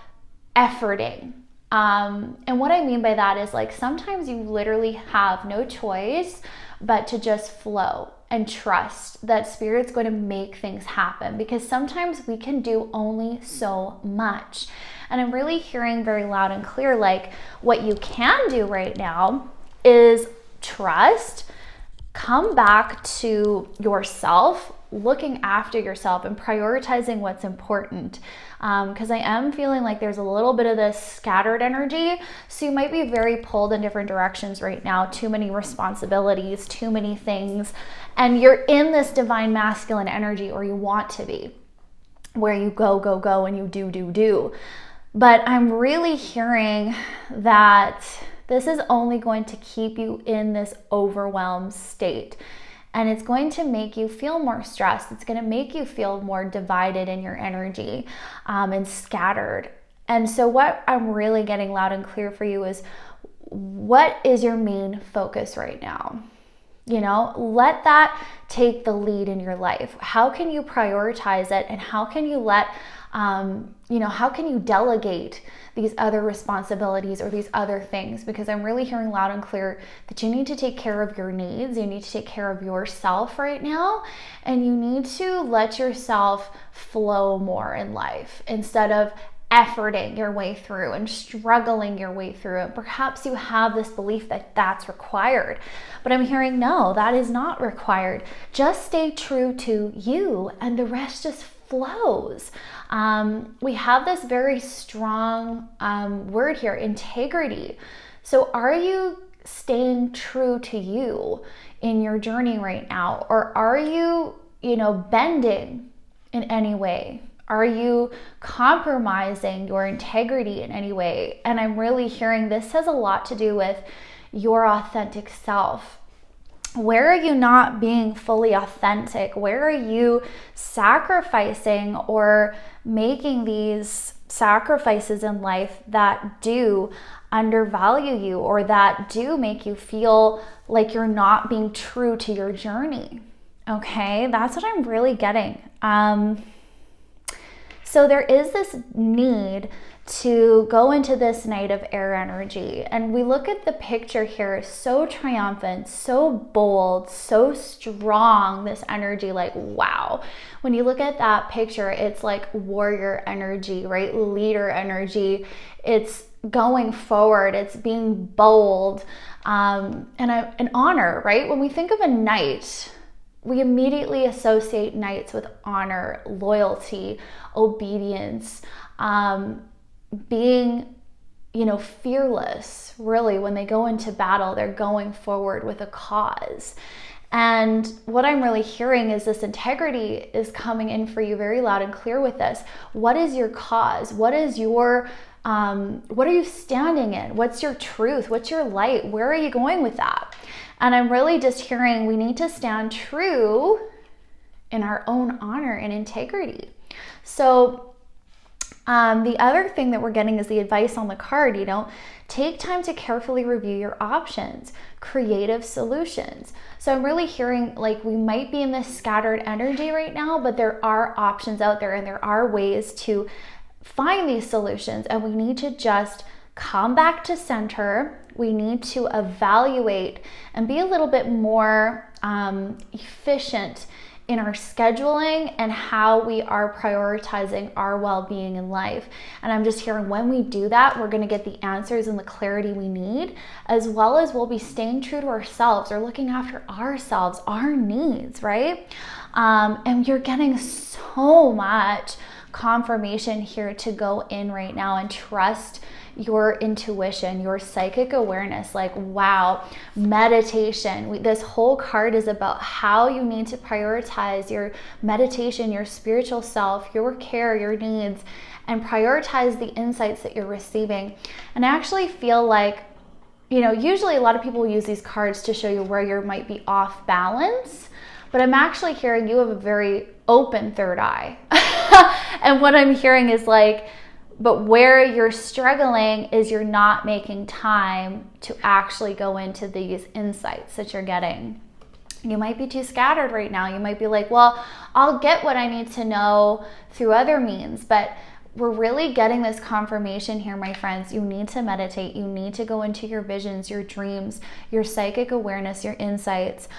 efforting. And what I mean by that is like sometimes you literally have no choice but to just flow and trust that Spirit's going to make things happen, because sometimes we can do only so much. And I'm really hearing very loud and clear, like what you can do right now is trust, come back to yourself, looking after yourself and prioritizing what's important. Because I am feeling like there's a little bit of this scattered energy. So you might be very pulled in different directions right now, too many responsibilities, too many things. And you're in this divine masculine energy, or you want to be, where you go, go, go, and you do. But I'm really hearing that this is only going to keep you in this overwhelmed state. And it's going to make you feel more stressed. It's going to make you feel more divided in your energy and scattered. And so what I'm really getting loud and clear for you is, what is your main focus right now? You know, let that take the lead in your life. How can you prioritize it? And how can you let, how can you delegate these other responsibilities or these other things? Because I'm really hearing loud and clear that you need to take care of your needs. You need to take care of yourself right now. And you need to let yourself flow more in life instead of efforting your way through and struggling your way through it. Perhaps you have this belief that that's required, but I'm hearing no, that is not required. Just stay true to you and the rest just flows. We have this very strong word here, integrity. So are you staying true to you in your journey right now? Or are you, bending in any way? Are you compromising your integrity in any way? And I'm really hearing this has a lot to do with your authentic self. Where are you not being fully authentic? Where are you sacrificing or making these sacrifices in life that do undervalue you or that do make you feel like you're not being true to your journey? Okay, that's what I'm really getting. So there is this need to go into this Knight of Air energy. And we look at the picture here, so triumphant, so bold, so strong, this energy, like, wow. When you look at that picture, it's like warrior energy, right? Leader energy. It's going forward. It's being bold, and an honor, right? When we think of a knight, we immediately associate knights with honor, loyalty, obedience, being, fearless. Really, when they go into battle, they're going forward with a cause. And what I'm really hearing is this integrity is coming in for you very loud and clear with this. What is your cause? What is your, what are you standing in? What's your truth? What's your light? Where are you going with that? And I'm really just hearing we need to stand true in our own honor and integrity. So the other thing that we're getting is the advice on the card, take time to carefully review your options, creative solutions. So I'm really hearing like we might be in this scattered energy right now, but there are options out there and there are ways to find these solutions, and we need to just come back to center. We need to evaluate and be a little bit more efficient in our scheduling and how we are prioritizing our well-being in life. And I'm just hearing when we do that, we're going to get the answers and the clarity we need, as well as we'll be staying true to ourselves or looking after ourselves, our needs, right? And you're getting so much confirmation here to go in right now and trust your intuition, your psychic awareness. Like, wow, meditation. This whole card is about how you need to prioritize your meditation, your spiritual self, your care, your needs, and prioritize the insights that you're receiving. And I actually feel like, usually a lot of people use these cards to show you where you might be off balance, but I'm actually hearing you have a very open third eye. And what I'm hearing is like, but where you're struggling is you're not making time to actually go into these insights that you're getting. You might be too scattered right now. You might be like, well, I'll get what I need to know through other means, but we're really getting this confirmation here, my friends. You need to meditate. You need to go into your visions, your dreams, your psychic awareness, your insights,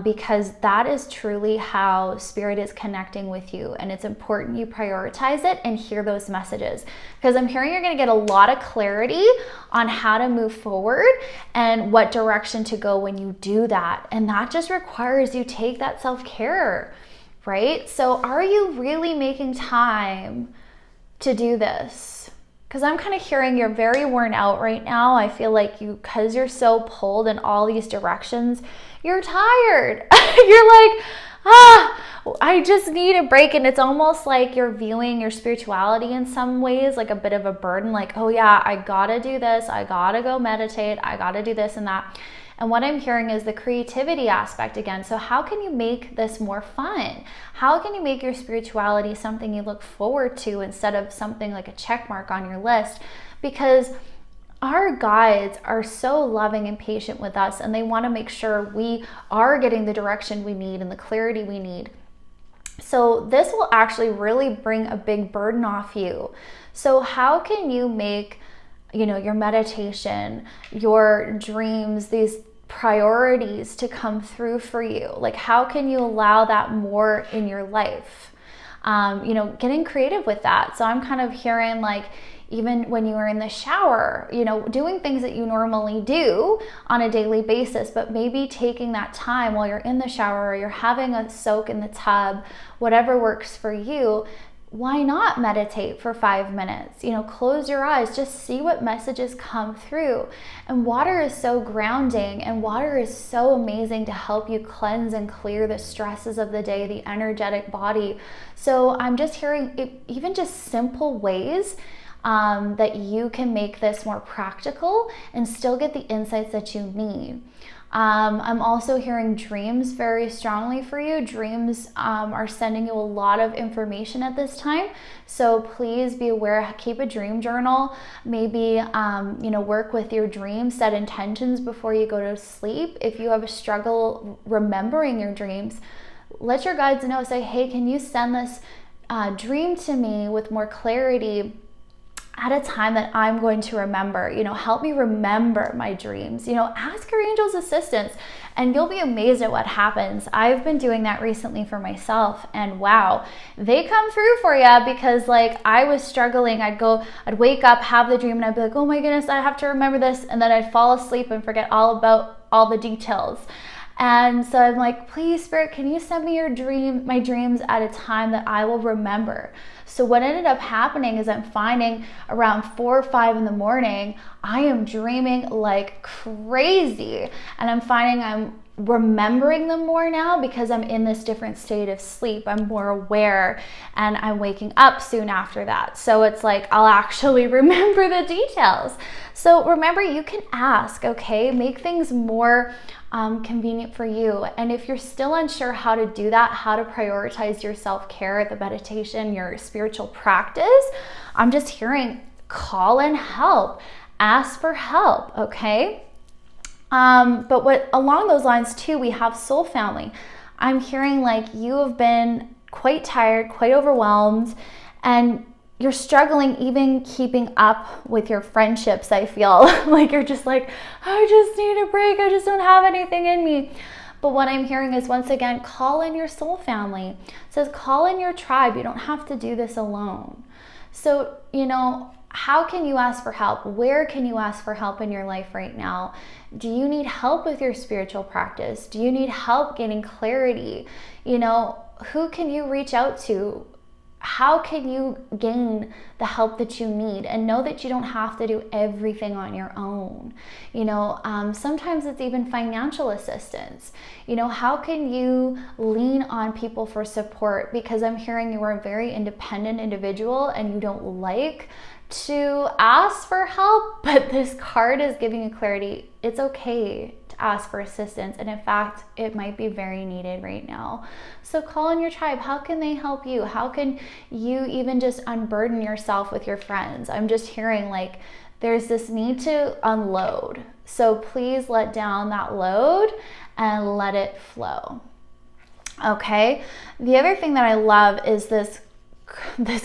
because that is truly how spirit is connecting with you. And it's important you prioritize it and hear those messages, because I'm hearing you're going to get a lot of clarity on how to move forward and what direction to go when you do that. And that just requires you take that self-care, right? So are you really making time to do this? Because I'm kind of hearing you're very worn out right now. I feel like because you're so pulled in all these directions, you're tired. You're like, I just need a break. And it's almost like you're viewing your spirituality in some ways like a bit of a burden. Like, oh yeah, I gotta do this. I gotta go meditate. I gotta do this and that. And what I'm hearing is the creativity aspect again. So how can you make this more fun? How can you make your spirituality something you look forward to instead of something like a check mark on your list? Because our guides are so loving and patient with us, and they want to make sure we are getting the direction we need and the clarity we need. So this will actually really bring a big burden off you. So how can you make your meditation, your dreams, these priorities to come through for you? Like, how can you allow that more in your life? Getting creative with that. So I'm kind of hearing like, even when you are in the shower, doing things that you normally do on a daily basis, but maybe taking that time while you're in the shower or you're having a soak in the tub, whatever works for you. Why not meditate for 5 minutes? Close your eyes, just see what messages come through. And water is so grounding, and water is so amazing to help you cleanse and clear the stresses of the day, the energetic body. So I'm just hearing even just simple ways that you can make this more practical and still get the insights that you need. I'm also hearing dreams very strongly for you. Dreams are sending you a lot of information at this time. So please be aware, keep a dream journal. Maybe, work with your dreams, set intentions before you go to sleep. If you have a struggle remembering your dreams, let your guides know. Say, hey, can you send this dream to me with more clarity at a time that I'm going to remember? Help me remember my dreams. Ask your angel's assistance, and you'll be amazed at what happens. I've been doing that recently for myself, and wow, they come through for you, because like I was struggling. I'd wake up, have the dream, and I'd be like, oh my goodness, I have to remember this. And then I'd fall asleep and forget all about all the details. And so I'm like, please, Spirit, can you send me my dreams at a time that I will remember? So what ended up happening is I'm finding around 4 or 5 in the morning, I am dreaming like crazy. And I'm finding I'm remembering them more now because I'm in this different state of sleep. I'm more aware and I'm waking up soon after that. So it's like I'll actually remember the details. So remember, you can ask, okay? Make things more convenient for you. And if you're still unsure how to do that, how to prioritize your self-care, the meditation, your spiritual practice, I'm just hearing call in help, ask for help, okay? But what along those lines too, we have soul family. I'm hearing like you have been quite tired, quite overwhelmed, and you're struggling even keeping up with your friendships. I feel like you're just like, I just need a break. I just don't have anything in me. But what I'm hearing is, once again, call in your soul family. It says call in your tribe. You don't have to do this alone. So, how can you ask for help? Where can you ask for help in your life right now? Do you need help with your spiritual practice? Do you need help getting clarity? Who can you reach out to? How can you gain the help that you need? And know that you don't have to do everything on your own. Sometimes it's even financial assistance. How can you lean on people for support? Because I'm hearing you are a very independent individual and you don't like to ask for help, but this card is giving you clarity. It's okay to ask for assistance, and in fact, it might be very needed right now. So call in your tribe. How can they help you? How can you even just unburden yourself with your friends? I'm just hearing like there's this need to unload. So please let down that load and let it flow. Okay. The other thing that I love is this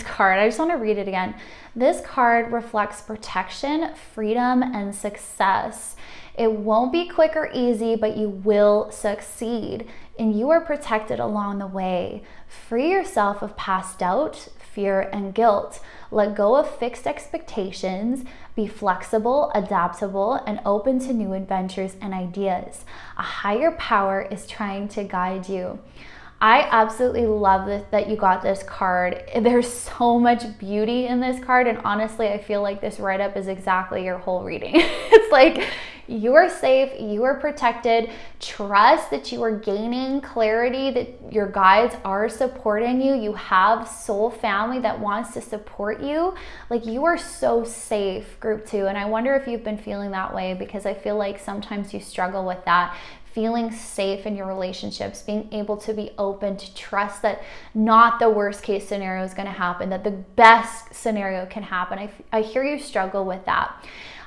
card. I just want to read it again. This card reflects protection, freedom, and success. It won't be quick or easy, but you will succeed, and you are protected along the way. Free yourself of past doubt, fear, and guilt. Let go of fixed expectations. Be flexible, adaptable, and open to new adventures and ideas. A higher power is trying to guide you. I absolutely love that you got this card. There's so much beauty in this card, and honestly, I feel like this write-up is exactly your whole reading. It's like you are safe, you are protected. Trust that you are gaining clarity, that your guides are supporting you. You have soul family that wants to support you. Like, you are so safe, group 2. And I wonder if you've been feeling that way, because I feel like sometimes you struggle with that. Feeling safe in your relationships, being able to be open, to trust that not the worst case scenario is going to happen, that the best scenario can happen. I hear you struggle with that.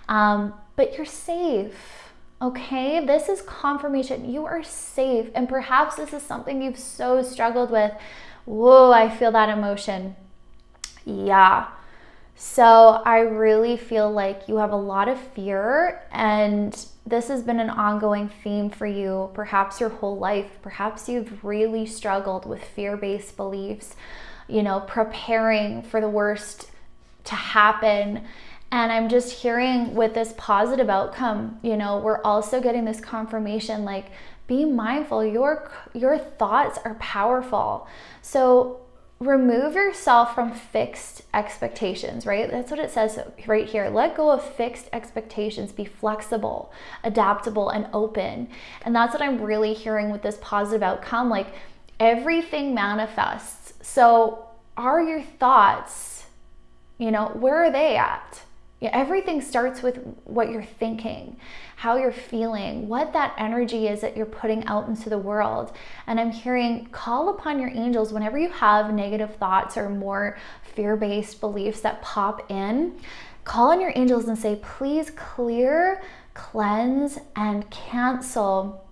But you're safe, okay? This is confirmation. You are safe. And perhaps this is something you've so struggled with. Whoa, I feel that emotion. Yeah. So I really feel like you have a lot of fear, and this has been an ongoing theme for you, perhaps your whole life. Perhaps you've really struggled with fear-based beliefs, preparing for the worst to happen. And I'm just hearing with this positive outcome, we're also getting this confirmation, like, be mindful, your thoughts are powerful. So remove yourself from fixed expectations, right? That's what it says right here. Let go of fixed expectations. Be flexible, adaptable, and open. And that's what I'm really hearing with this positive outcome. Like, everything manifests. So are your thoughts, where are they at? Everything starts with what you're thinking, how you're feeling, what that energy is that you're putting out into the world. And I'm hearing, call upon your angels whenever you have negative thoughts or more fear-based beliefs that pop in. Call on your angels and say, please clear, cleanse, and cancel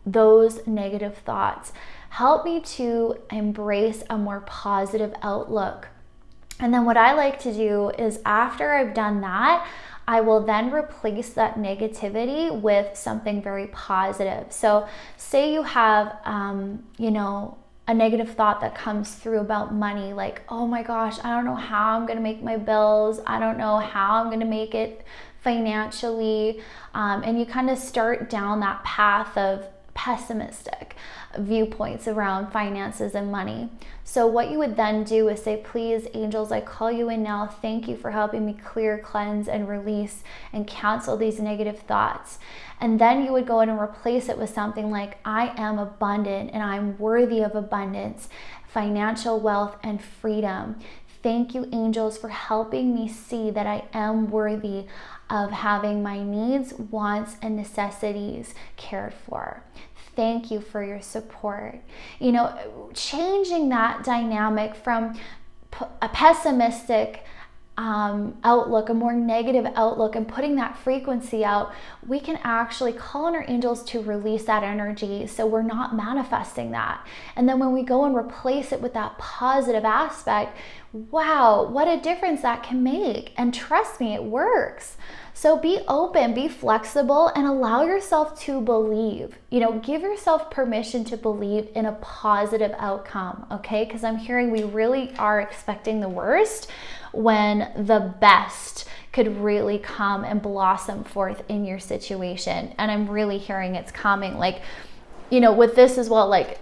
those negative thoughts. Help me to embrace a more positive outlook. And then what I like to do is, after I've done that, I will then replace that negativity with something very positive. So say you have, a negative thought that comes through about money, like, oh my gosh, I don't know how I'm gonna make my bills. I don't know how I'm gonna make it financially. And you kind of start down that path of pessimistic viewpoints around finances and money. So what you would then do is say, please, angels, I call you in now. Thank you for helping me clear, cleanse, and release and cancel these negative thoughts. And then you would go in and replace it with something like, I am abundant and I'm worthy of abundance, financial wealth, and freedom. Thank you, angels, for helping me see that I am worthy of having my needs, wants, and necessities cared for. Thank you for your support. You know, changing that dynamic from a pessimistic outlook, a more negative outlook, and putting that frequency out, we can actually call on our angels to release that energy so we're not manifesting that. And then when we go and replace it with that positive aspect, wow, what a difference that can make. And trust me, it works. So be open, be flexible, and allow yourself to believe. You know, give yourself permission to believe in a positive outcome, okay? Because I'm hearing we really are expecting the worst when the best could really come and blossom forth in your situation. And I'm really hearing it's coming. Like, you know, with this as well, like,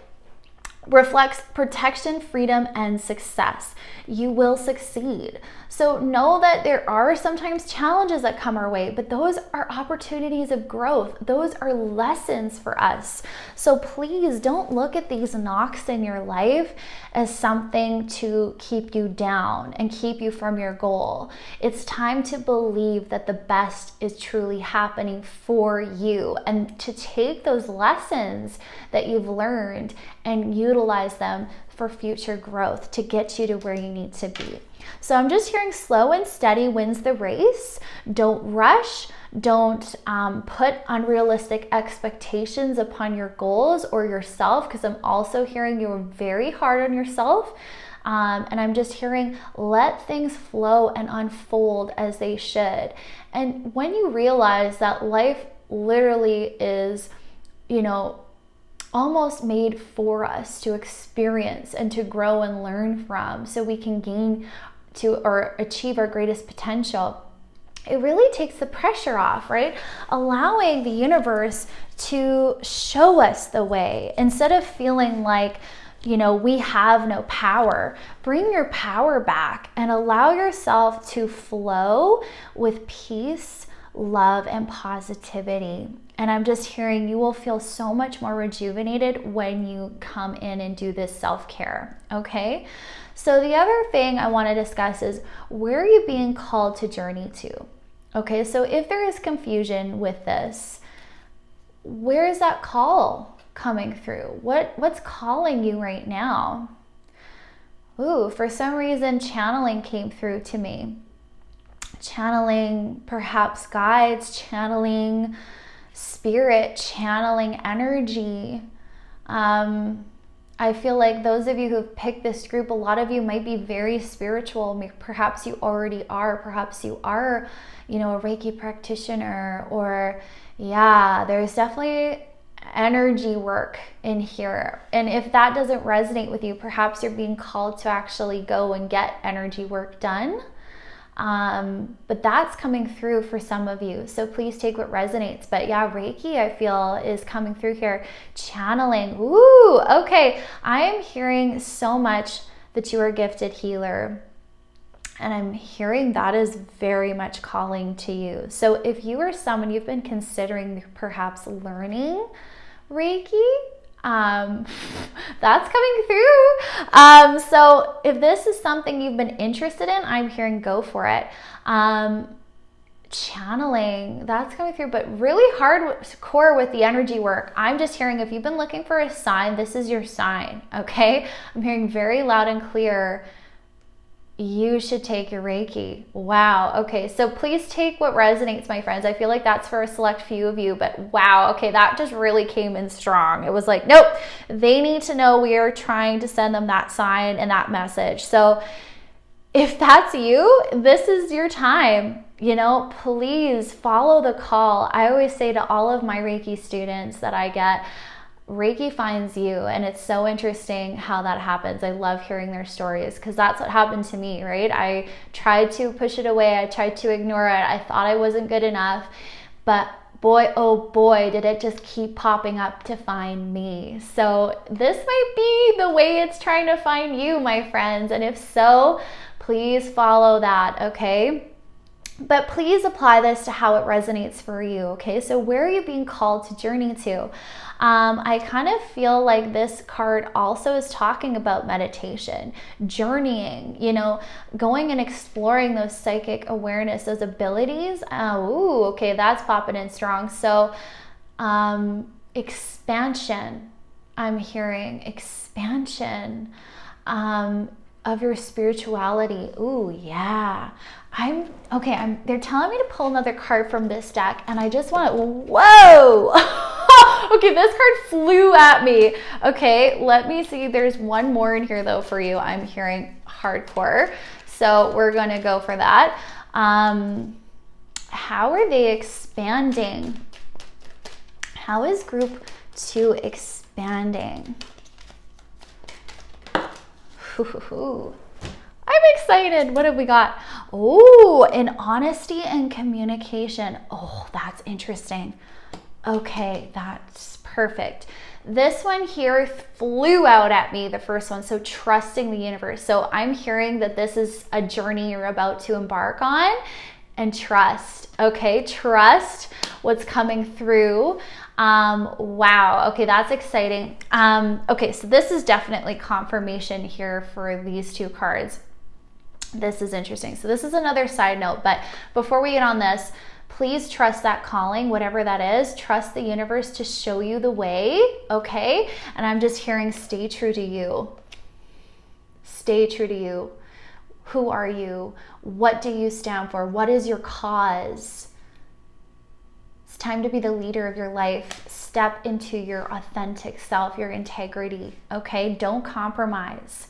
reflects protection, freedom, and success. You will succeed. So know that there are sometimes challenges that come our way, but those are opportunities of growth. Those are lessons for us. So please don't look at these knocks in your life as something to keep you down and keep you from your goal. It's time to believe that the best is truly happening for you, and to take those lessons that you've learned and utilize them for future growth to get you to where you need to be. So I'm just hearing slow and steady wins the race. Don't rush. Don't put unrealistic expectations upon your goals or yourself, because I'm also hearing you are very hard on yourself. And I'm just hearing, let things flow and unfold as they should. And when you realize that life literally is, you know, almost made for us to experience and to grow and learn from, so we can gain to or achieve our greatest potential, it really takes the pressure off, right? Allowing the universe to show us the way instead of feeling like, you know, we have no power. Bring your power back and allow yourself to flow with peace, love, and positivity. And I'm just hearing you will feel so much more rejuvenated when you come in and do this self-care, okay? So the other thing I want to discuss is, where are you being called to journey to? Okay, so if there is confusion with this, where is that call coming through? What's calling you right now? Ooh, for some reason, channeling came through to me. Channeling perhaps guides, channeling spirit, channeling energy. I feel like those of you who've picked this group, a lot of you might be very spiritual. Perhaps you already are. Perhaps you are, you know, a Reiki practitioner, or yeah, there's definitely energy work in here. And if that doesn't resonate with you, perhaps you're being called to actually go and get energy work done. But that's coming through for some of you. So please take what resonates. But yeah, Reiki, I feel, is coming through here. Channeling. Ooh, okay. I am hearing so much that you are a gifted healer. And I'm hearing that is very much calling to you. So if you are someone you've been considering perhaps learning Reiki, that's coming through. So if this is something you've been interested in, I'm hearing go for it. Channeling, that's coming through, but really hardcore with the energy work. I'm just hearing, if you've been looking for a sign, this is your sign, okay? I'm hearing very loud and clear, you should take your Reiki. Wow. Okay. So please take what resonates, my friends. I feel like that's for a select few of you, but wow. Okay. That just really came in strong. It was like, nope, they need to know we are trying to send them that sign and that message. So if that's you, this is your time. You know, please follow the call. I always say to all of my Reiki students that I get, Reiki finds you, and it's so interesting how that happens. I love hearing their stories, because that's what happened to me, right? I tried to push it away. I tried to ignore it. I thought I wasn't good enough. But boy, oh boy, did it just keep popping up to find me. So this might be the way it's trying to find you, my friends. And if so, please follow that, okay? But please apply this to how it resonates for you, okay? So where are you being called to journey to? I kind of feel like this card also is talking about meditation, journeying, you know, going and exploring those psychic awareness, those abilities. Ooh, okay, that's popping in strong. So expansion, I'm hearing expansion of your spirituality. Ooh, yeah. They're telling me to pull another card from this deck, and I just want, whoa! Okay, this card flew at me. Okay, let me see. There's one more in here though for you. I'm hearing hardcore. So we're gonna go for that. How are they expanding? How is group 2 expanding? I'm excited. What have we got? Oh, in honesty and communication. Oh, that's interesting. Okay, that's perfect. This one here flew out at me, the first one. So trusting the universe. So I'm hearing that this is a journey you're about to embark on, and trust. Okay, trust what's coming through. Wow. Okay, that's exciting. Okay, so this is definitely confirmation here for these two cards. This is interesting. So this is another side note, but before we get on this, please trust that calling, whatever that is. Trust the universe to show you the way, okay? And I'm just hearing, stay true to you. Stay true to you. Who are you? What do you stand for? What is your cause? It's time to be the leader of your life. Step into your authentic self, your integrity, okay? Don't compromise,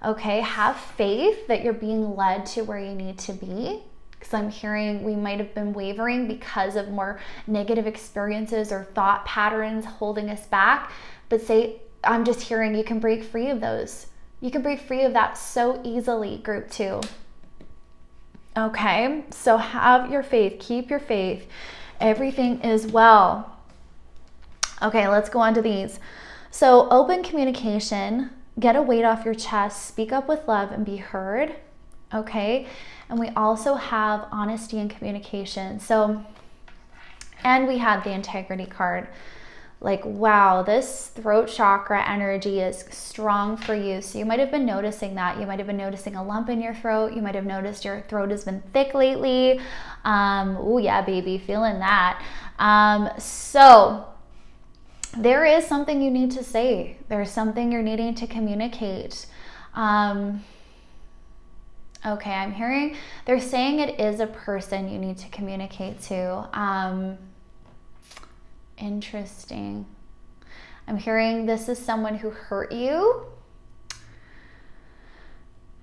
okay? Have faith that you're being led to where you need to be. Because I'm hearing we might have been wavering because of more negative experiences or thought patterns holding us back. But I'm just hearing you can break free of those. You can break free of that so easily, group 2. Okay, so have your faith, keep your faith. Everything is well. Okay, let's go on to these. So open communication, get a weight off your chest, speak up with love and be heard. Okay, and we also have honesty and communication. So, and we had the integrity card. Like, wow, this throat chakra energy is strong for you. So you might have been noticing that. You might have been noticing a lump in your throat. You might have noticed your throat has been thick lately. Oh yeah, baby, feeling that. So there is something you need to say. There's something you're needing to communicate. Okay, I'm hearing they're saying it is a person you need to communicate to. Interesting. I'm hearing this is someone who hurt you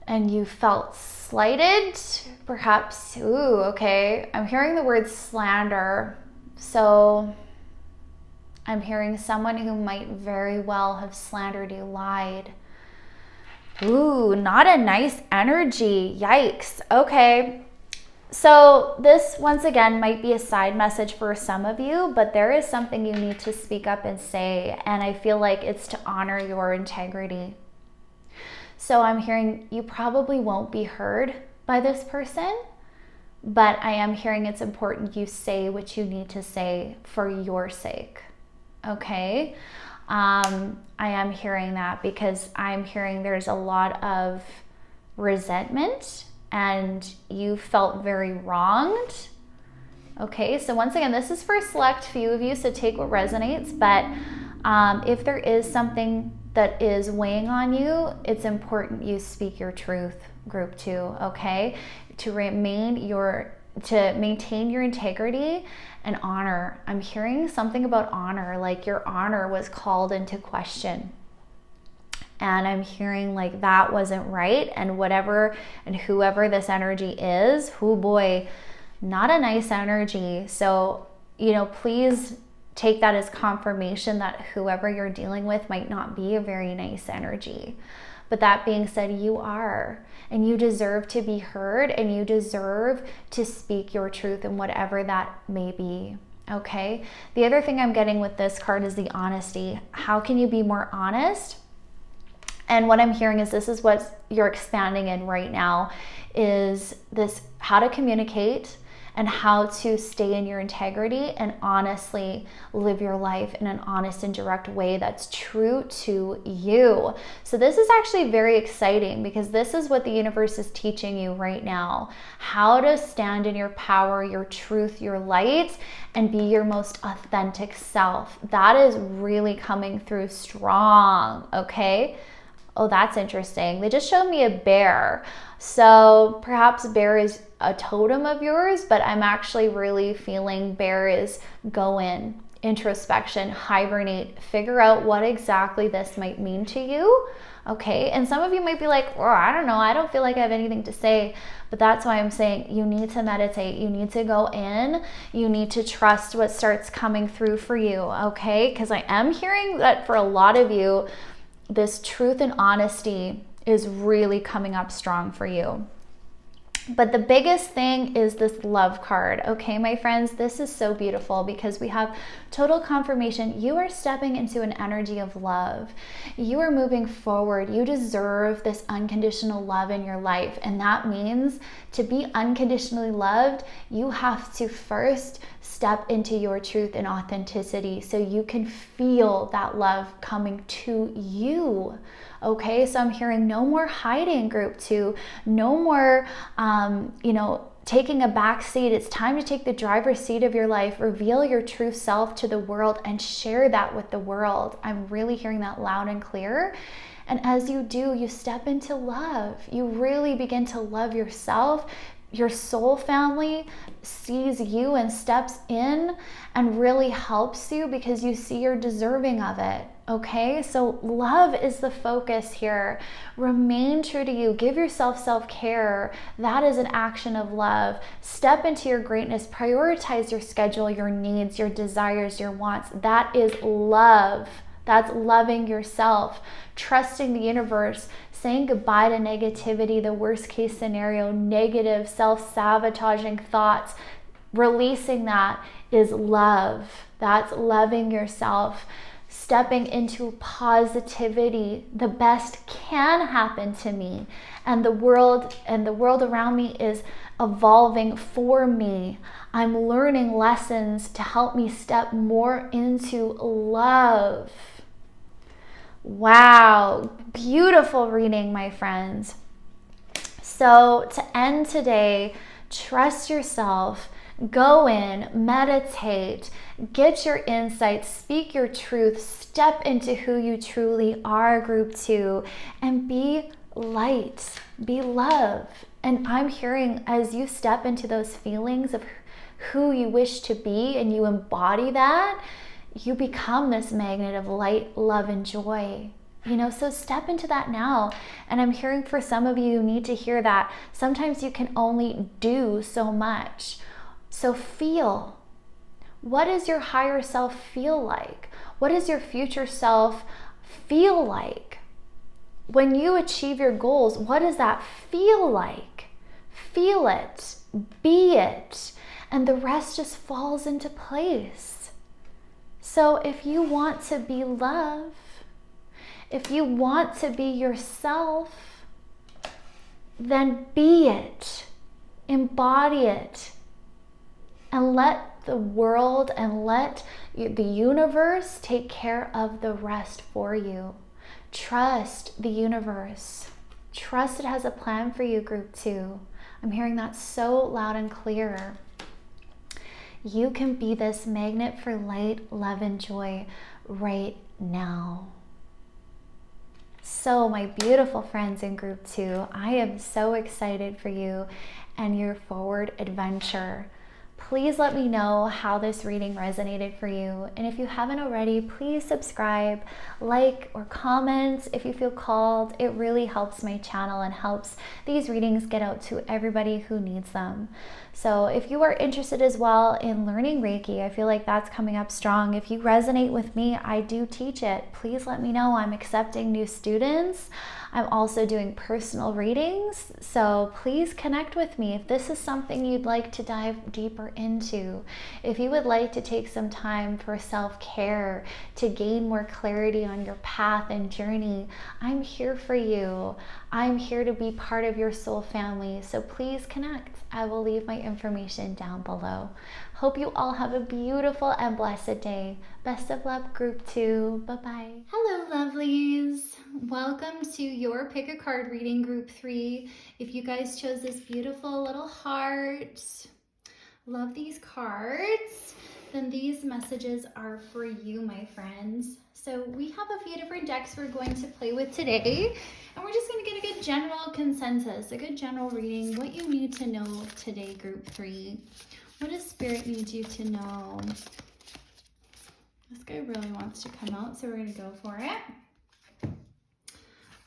and you felt slighted, perhaps. Ooh, okay. I'm hearing the word slander. So I'm hearing someone who might very well have slandered you, lied. Ooh, not a nice energy. Yikes. Okay. So this, once again, might be a side message for some of you, but there is something you need to speak up and say, and I feel like it's to honor your integrity. So I'm hearing you probably won't be heard by this person, but I am hearing it's important you say what you need to say for your sake, okay? I am hearing that because I'm hearing there's a lot of resentment and you felt very wronged. Okay, so once again, this is for a select few of you, so take what resonates, but if there is something that is weighing on you, it's important you speak your truth, group 2, okay? To maintain your integrity and honor. I'm hearing something about honor, like your honor was called into question. And I'm hearing like that wasn't right, and whatever and whoever this energy is, oh boy, not a nice energy. So, you know, please take that as confirmation that whoever you're dealing with might not be a very nice energy. But that being said, you are, and you deserve to be heard, and you deserve to speak your truth and whatever that may be. okay? The other thing I'm getting with this card is the honesty. How can you be more honest? And what I'm hearing is this is what you're expanding in right now, is this how to communicate and how to stay in your integrity and honestly live your life in an honest and direct way that's true to you. So this is actually very exciting because this is what the universe is teaching you right now. How to stand in your power, your truth, your light, and be your most authentic self. That is really coming through strong, okay? Oh, that's interesting. They just showed me a bear. So perhaps bear is a totem of yours, but I'm actually really feeling bear is go in, introspection, hibernate, figure out what exactly this might mean to you. Okay, and some of you might be like, well, I don't know, I don't feel like I have anything to say, but that's why I'm saying you need to meditate, you need to go in, you need to trust what starts coming through for you, okay? Because I am hearing that for a lot of you, this truth and honesty is really coming up strong for you. But the biggest thing is this love card, okay, my friends? This is so beautiful because we have total confirmation. You are stepping into an energy of love. You are moving forward. You deserve this unconditional love in your life. And that means to be unconditionally loved, you have to first step into your truth and authenticity so you can feel that love coming to you. Okay, so I'm hearing no more hiding, group 2, no more, taking a back seat. It's time to take the driver's seat of your life, reveal your true self to the world and share that with the world. I'm really hearing that loud and clear. And as you do, you step into love. You really begin to love yourself. Your soul family sees you and steps in and really helps you because you see you're deserving of it. Okay, so love is the focus here. Remain true to you. Give yourself self-care. That is an action of love. Step into your greatness. Prioritize your schedule, your needs, your desires, your wants. That is love. That's loving yourself, trusting the universe, saying goodbye to negativity, the worst case scenario, negative, self-sabotaging thoughts. Releasing that is love. That's loving yourself. Stepping into positivity. The best can happen to me, and the world around me is evolving for me. I'm learning lessons to help me step more into love. Wow, beautiful reading, my friends. So to end today, trust yourself. Go in, meditate, get your insights, speak your truth, step into who you truly are, group 2, and be light, be love. And I'm hearing as you step into those feelings of who you wish to be and you embody that, you become this magnet of light, love, and joy. So step into that now. And I'm hearing for some of you need to hear that sometimes you can only do so much. So feel. What does your higher self feel like? What does your future self feel like? When you achieve your goals, what does that feel like? Feel it, be it, and the rest just falls into place. So if you want to be love, if you want to be yourself, then be it, embody it. And let the world and let the universe take care of the rest for you. Trust the universe. Trust it has a plan for you, group 2. I'm hearing that so loud and clear. You can be this magnet for light, love, and joy right now. So my beautiful friends in group 2, I am so excited for you and your forward adventure. Please let me know how this reading resonated for you. And if you haven't already, please subscribe, like, or comment if you feel called. It really helps my channel and helps these readings get out to everybody who needs them. So if you are interested as well in learning Reiki, I feel like that's coming up strong. If you resonate with me, I do teach it. Please let me know. I'm accepting new students. I'm also doing personal readings, so please connect with me if this is something you'd like to dive deeper into. If you would like to take some time for self-care, to gain more clarity on your path and journey, I'm here for you. I'm here to be part of your soul family, so please connect. I will leave my information down below. Hope you all have a beautiful and blessed day. Best of luck, group 2. Bye-bye. Hello, lovelies. Welcome to your pick a card reading, group 3. If you guys chose this beautiful little heart, love these cards, then these messages are for you, my friends. So we have a few different decks we're going to play with today, and we're just going to get a good general consensus, a good general reading, what you need to know today, group 3. What does Spirit need you to know? This guy really wants to come out, so we're going to go for it.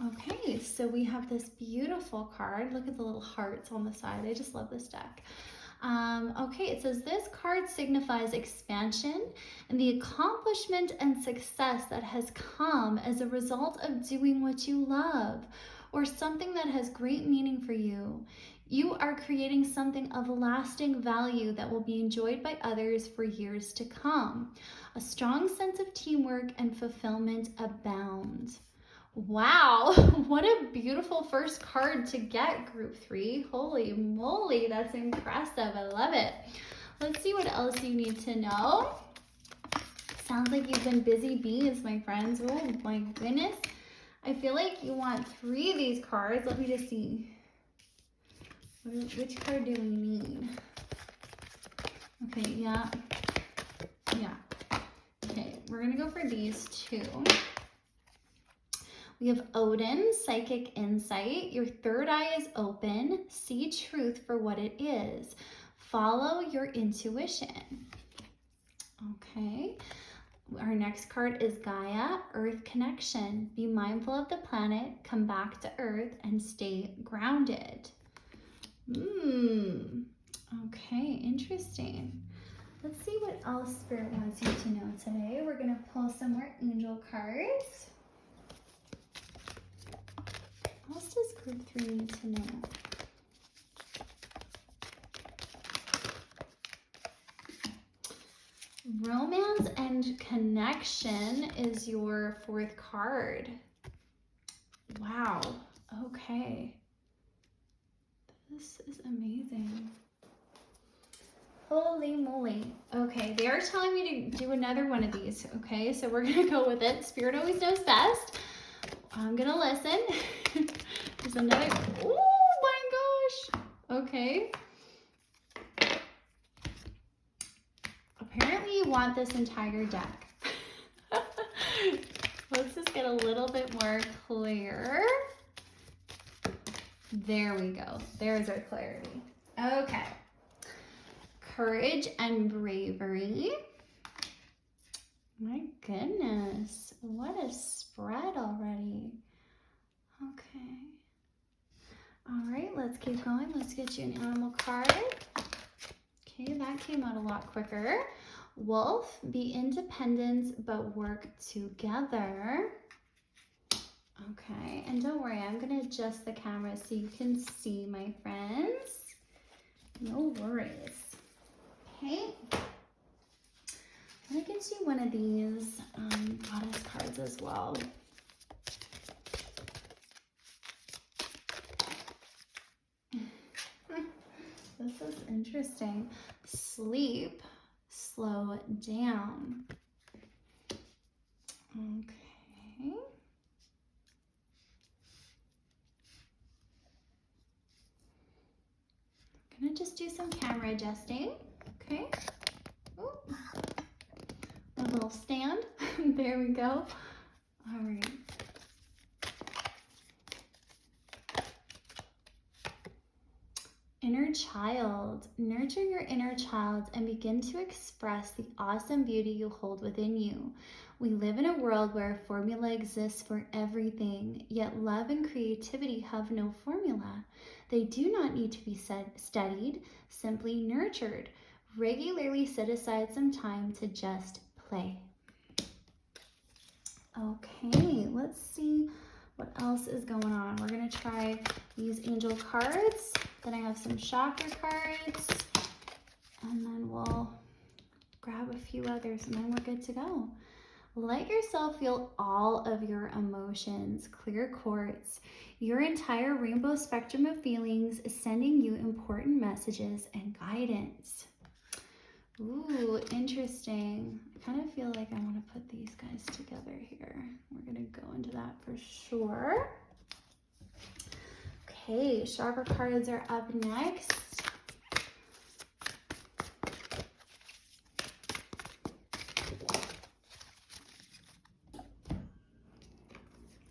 Okay, so we have this beautiful card. Look at the little hearts on the side. I just love this deck. Okay, it says this card signifies expansion and the accomplishment and success that has come as a result of doing what you love or something that has great meaning for you. You are creating something of lasting value that will be enjoyed by others for years to come. A strong sense of teamwork and fulfillment abound. Wow, what a beautiful first card to get, group 3. Holy moly, that's impressive. I love it. Let's see what else you need to know. Sounds like you've been busy bees, my friends. Oh my goodness. I feel like you want 3 of these cards. Let me just see. Which card do we need? Okay, yeah. Okay, we're gonna go for these 2. We have Odin, Psychic Insight. Your third eye is open. See truth for what it is. Follow your intuition. Okay. Our next card is Gaia, Earth Connection. Be mindful of the planet, come back to Earth, and stay grounded. Okay, interesting. Let's see what else Spirit wants you to know today. We're going to pull some more angel cards. What else does group 3 need to know? Romance and connection is your 4th card. Wow. Okay. This is amazing. Holy moly. Okay, they are telling me to do another one of these. Okay, so we're going to go with it. Spirit always knows best. I'm going to listen. There's another. Oh my gosh. Okay. Apparently you want this entire deck. Let's just get a little bit more clear. There we go. There's our clarity. Okay. Courage and bravery. My goodness. What a spread already. Okay. All right, let's keep going. Let's get you an animal card. Okay, that came out a lot quicker. Wolf, be independent but work together. Okay, and don't worry, I'm going to adjust the camera so you can see, my friends. No worries. Okay. I'm going to get you one of these goddess cards as well. This is interesting. Sleep, slow down. Okay. I'm gonna just do some camera adjusting. Okay. Ooh. A little stand. There we go. All right. Inner child. Nurture your inner child and begin to express the awesome beauty you hold within you. We live in a world where a formula exists for everything, yet love and creativity have no formula. They do not need to be studied, simply nurtured. Regularly set aside some time to just play. Okay, let's see What else is going on? We're gonna try these angel cards. Then I have some chakra cards. And then we'll grab a few others and then we're good to go. Let yourself feel all of your emotions, clear quartz. Your entire rainbow spectrum of feelings is sending you important messages and guidance. Ooh, interesting. I kind of feel like I want to put these guys together here. We're going to go into that for sure. Okay, chakra cards are up next.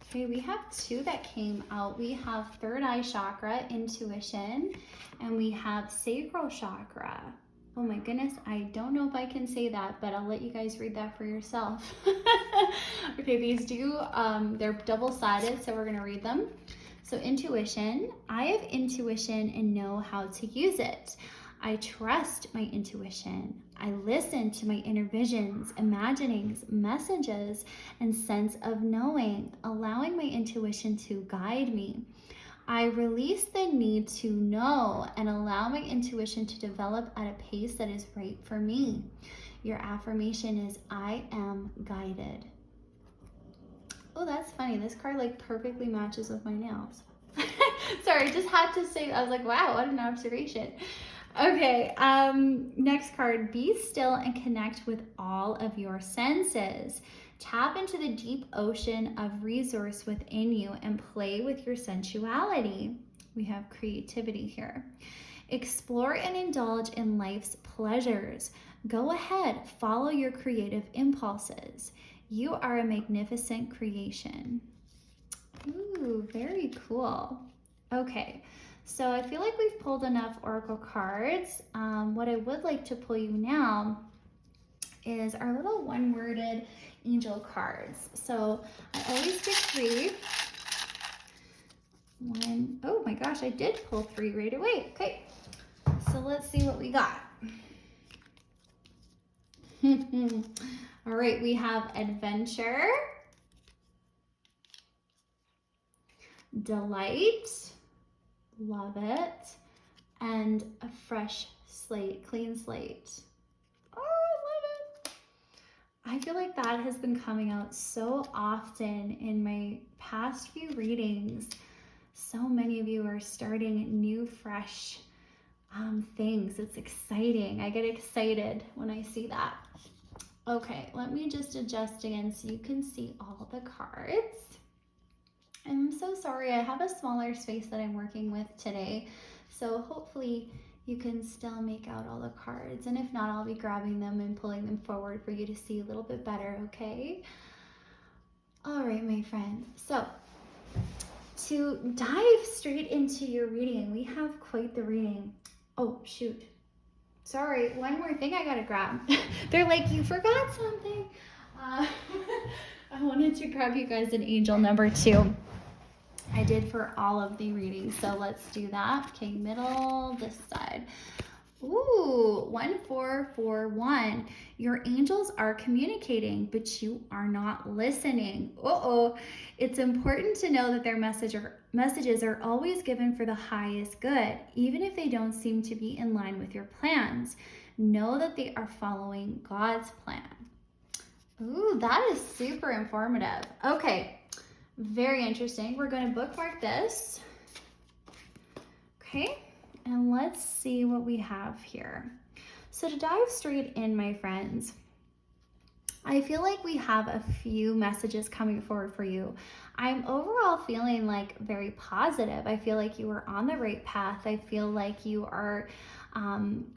Okay, we have two that came out. We have third eye chakra, intuition, and we have sacral chakra. Oh my goodness, I don't know if I can say that, but I'll let you guys read that for yourself. Okay, these do, they're double-sided, so we're gonna read them. So intuition, I have intuition and know how to use it. I trust my intuition. I listen to my inner visions, imaginings, messages, and sense of knowing, allowing my intuition to guide me. I release the need to know and allow my intuition to develop at a pace that is right for me. Your affirmation is, I am guided. Oh, that's funny. This card like perfectly matches with my nails. Sorry, just had to say, I was like, wow, what an observation. Okay, next card, be still and connect with all of your senses. Tap into the deep ocean of resource within you and play with your sensuality. We have creativity here. Explore and indulge in life's pleasures. Go ahead, follow your creative impulses. You are a magnificent creation. Ooh, very cool. Okay. So I feel like we've pulled enough oracle cards. What I would like to pull you now is our little one-worded angel cards. So I always pick 3. Oh my gosh, I did pull 3 right away. Okay, so let's see what we got. All right, we have adventure, delight, love it, and a fresh slate, clean slate. Oh, I love it. I feel like that has been coming out so often in my past few readings. So many of you are starting new, fresh things. It's exciting. I get excited when I see that. Okay, let me just adjust again so you can see all the cards. I'm so sorry, I have a smaller space that I'm working with today, so hopefully you can still make out all the cards, and if not, I'll be grabbing them and pulling them forward for you to see a little bit better, okay? All right, my friend, so to dive straight into your reading, we have quite the reading. Oh, shoot. Sorry, one more thing I gotta grab. They're like, you forgot something. I wanted to grab you guys an angel number 2. I did for all of the readings, so let's do that. Okay, middle, this side. Ooh, 1441. Your angels are communicating, but you are not listening. Uh-oh. It's important to know that their messages are always given for the highest good, even if they don't seem to be in line with your plans. Know that they are following God's plan. Ooh, that is super informative. Okay, very interesting. We're going to bookmark this. Okay. And let's see what we have here. So to dive straight in, my friends, I feel like we have a few messages coming forward for you. I'm overall feeling like very positive. I feel like you are on the right path. I feel like you are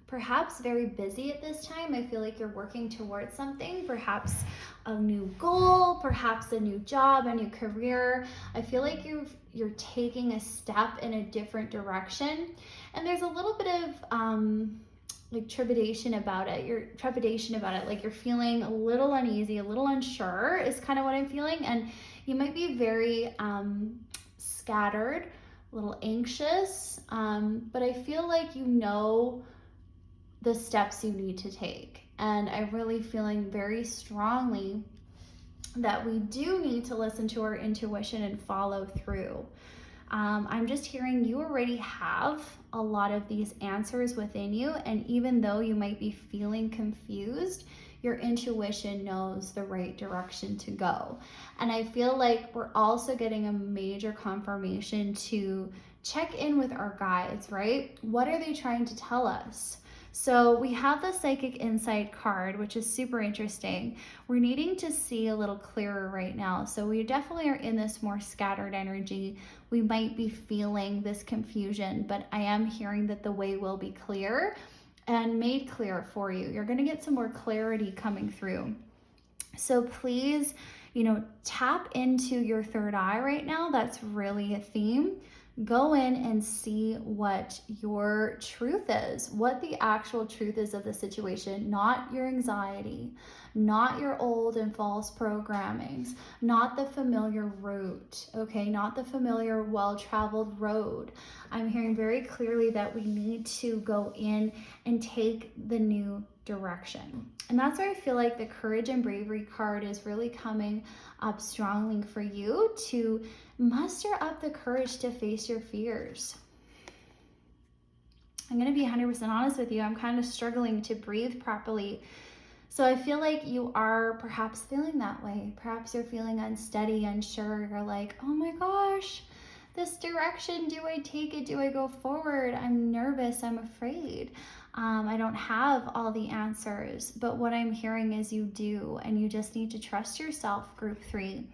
perhaps very busy at this time. I feel like you're working towards something, perhaps a new goal, perhaps a new job, a new career. I feel like you're taking a step in a different direction. And there's a little bit of like trepidation about it. Like you're feeling a little uneasy, a little unsure is kind of what I'm feeling. And you might be very scattered, a little anxious, but I feel like you know the steps you need to take. And I'm really feeling very strongly that we do need to listen to our intuition and follow through. I'm just hearing you already have a lot of these answers within you, and even though you might be feeling confused, your intuition knows the right direction to go. And I feel like we're also getting a major confirmation to check in with our guides, right? What are they trying to tell us? So we have the Psychic Insight card, which is super interesting. We're needing to see a little clearer right now. So we definitely are in this more scattered energy. We might be feeling this confusion, but I am hearing that the way will be clear and made clear for you. You're going to get some more clarity coming through. So please, tap into your third eye right now. That's really a theme. Go in and see what your truth is, what the actual truth is of the situation, not your anxiety, not your old and false programmings, not the familiar route, okay? Not the familiar, well-traveled road. I'm hearing very clearly that we need to go in and take the new direction. And that's where I feel like the Courage and Bravery card is really coming up strongly for you to muster up the courage to face your fears. I'm going to be 100% honest with you. I'm kind of struggling to breathe properly. So I feel like you are perhaps feeling that way. Perhaps you're feeling unsteady, unsure. You're like, oh my gosh, this direction, do I take it? Do I go forward? I'm nervous. I'm afraid. I don't have all the answers. But what I'm hearing is you do, and you just need to trust yourself, Group 3.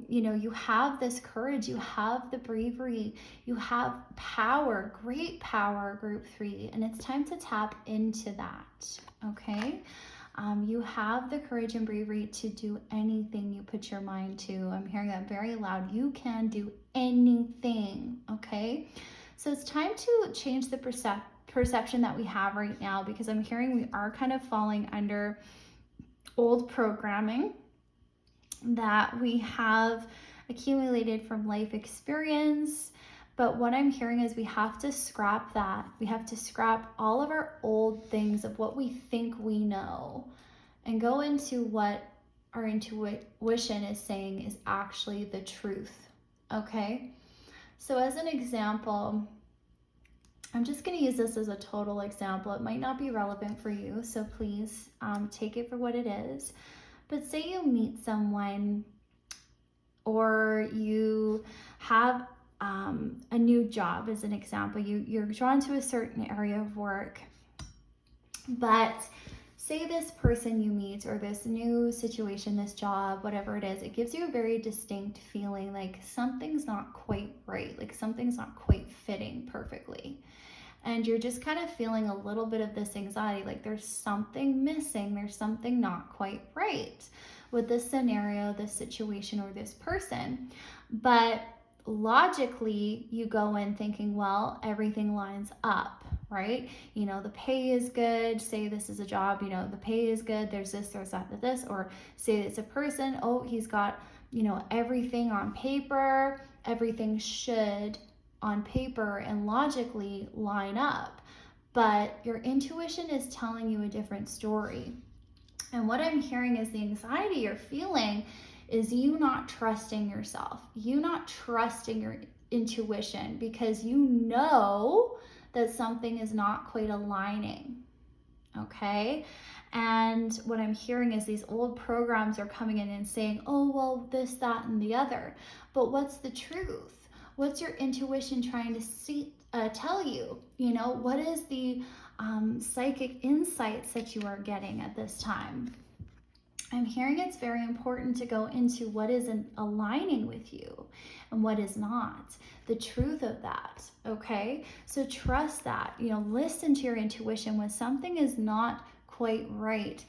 You have this courage, you have the bravery, you have power, great power, Group 3, and it's time to tap into that, okay? You have the courage and bravery to do anything you put your mind to. I'm hearing that very loud. You can do anything, okay? So it's time to change the perception that we have right now, because I'm hearing we are kind of falling under old programming that we have accumulated from life experience. But what I'm hearing is we have to scrap that. We have to scrap all of our old things of what we think we know and go into what our intuition is saying is actually the truth, okay? So as an example, I'm just going to use this as a total example. It might not be relevant for you, so please take it for what it is. But say you meet someone, or you have a new job, as an example. You're drawn to a certain area of work, but say this person you meet, or this new situation, this job, whatever it is, it gives you a very distinct feeling like something's not quite right, like something's not quite fitting perfectly. And you're just kind of feeling a little bit of this anxiety, like there's something missing, there's something not quite right with this scenario, this situation, or this person. But logically, you go in thinking, well, everything lines up, right? The pay is good. Say this is a job, the pay is good. There's this, there's that, this. Or say it's a person, oh, he's got, everything on paper. Everything should on paper and logically line up. But your intuition is telling you a different story. And what I'm hearing is the anxiety you're feeling is you not trusting yourself, you not trusting your intuition, because you know that something is not quite aligning, okay? And what I'm hearing is these old programs are coming in and saying, oh, well, this, that, and the other. But what's the truth? What's your intuition trying to tell you? What is the psychic insights that you are getting at this time? I'm hearing it's very important to go into what isn't aligning with you and what is not, the truth of that, okay? So trust that, listen to your intuition. When something is not quite right,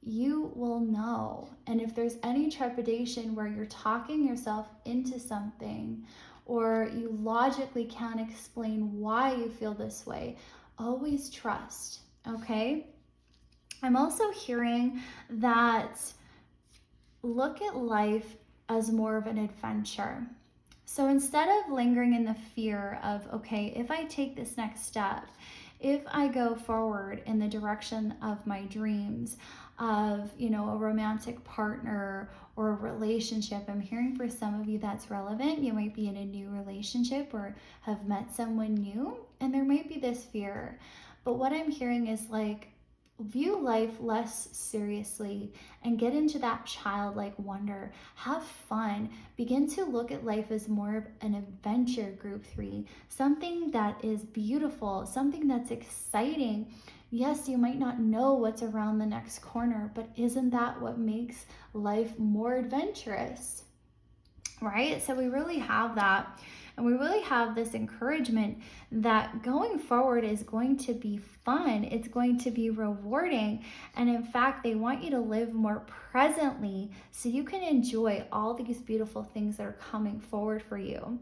you will know. And if there's any trepidation where you're talking yourself into something, or you logically can't explain why you feel this way, always trust, okay? I'm also hearing that look at life as more of an adventure. So instead of lingering in the fear of, okay, if I take this next step, if I go forward in the direction of my dreams of, a romantic partner or a relationship, I'm hearing for some of you that's relevant. You might be in a new relationship or have met someone new, and there might be this fear. But what I'm hearing is like, view life less seriously and get into that childlike wonder. Have fun. Begin to look at life as more of an adventure, group 3. Something that is beautiful, something that's exciting. Yes, you might not know what's around the next corner, but isn't that what makes life more adventurous? Right? So we really have that. And we really have this encouragement that going forward is going to be fun. It's going to be rewarding. And in fact, they want you to live more presently so you can enjoy all these beautiful things that are coming forward for you.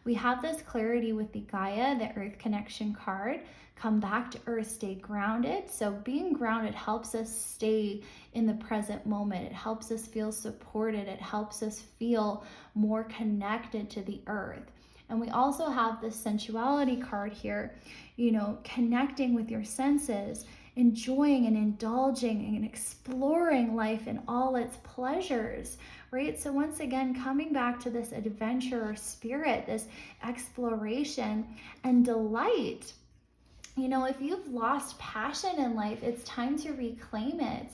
We have this clarity with the Gaia, the Earth Connection card. Come back to Earth, stay grounded. So being grounded helps us stay in the present moment. It helps us feel supported. It helps us feel more connected to the Earth. And we also have this sensuality card here, connecting with your senses, enjoying and indulging and exploring life in all its pleasures, right? So once again, coming back to this adventure spirit, this exploration and delight. If you've lost passion in life, it's time to reclaim it.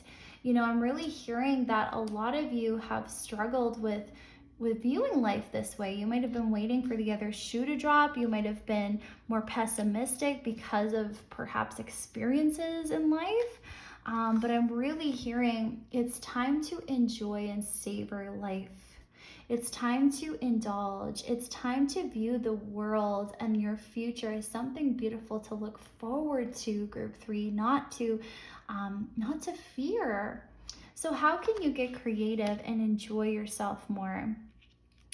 I'm really hearing that a lot of you have struggled with viewing life this way. You might have been waiting for the other shoe to drop. You might have been more pessimistic because of perhaps experiences in life. But I'm really hearing it's time to enjoy and savor life. It's time to indulge. It's time to view the world and your future as something beautiful to look forward to, group 3, not to fear. So how can you get creative and enjoy yourself more?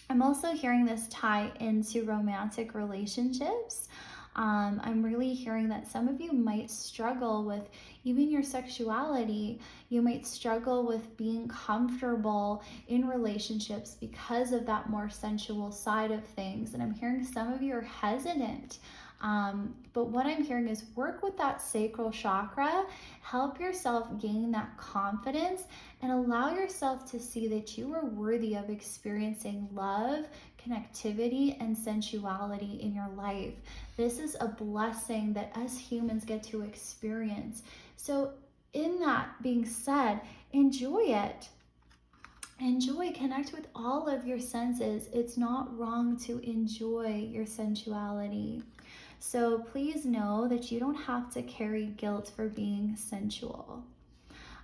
I'm also hearing this tie into romantic relationships. I'm really hearing that some of you might struggle with even your sexuality. You might struggle with being comfortable in relationships because of that more sensual side of things. And I'm hearing some of you are hesitant. But what I'm hearing is work with that sacral chakra, help yourself gain that confidence, and allow yourself to see that you are worthy of experiencing love, connectivity, and sensuality in your life. This is a blessing that us humans get to experience. So in that being said, enjoy it. Enjoy, connect with all of your senses. It's not wrong to enjoy your sensuality. So please know that you don't have to carry guilt for being sensual.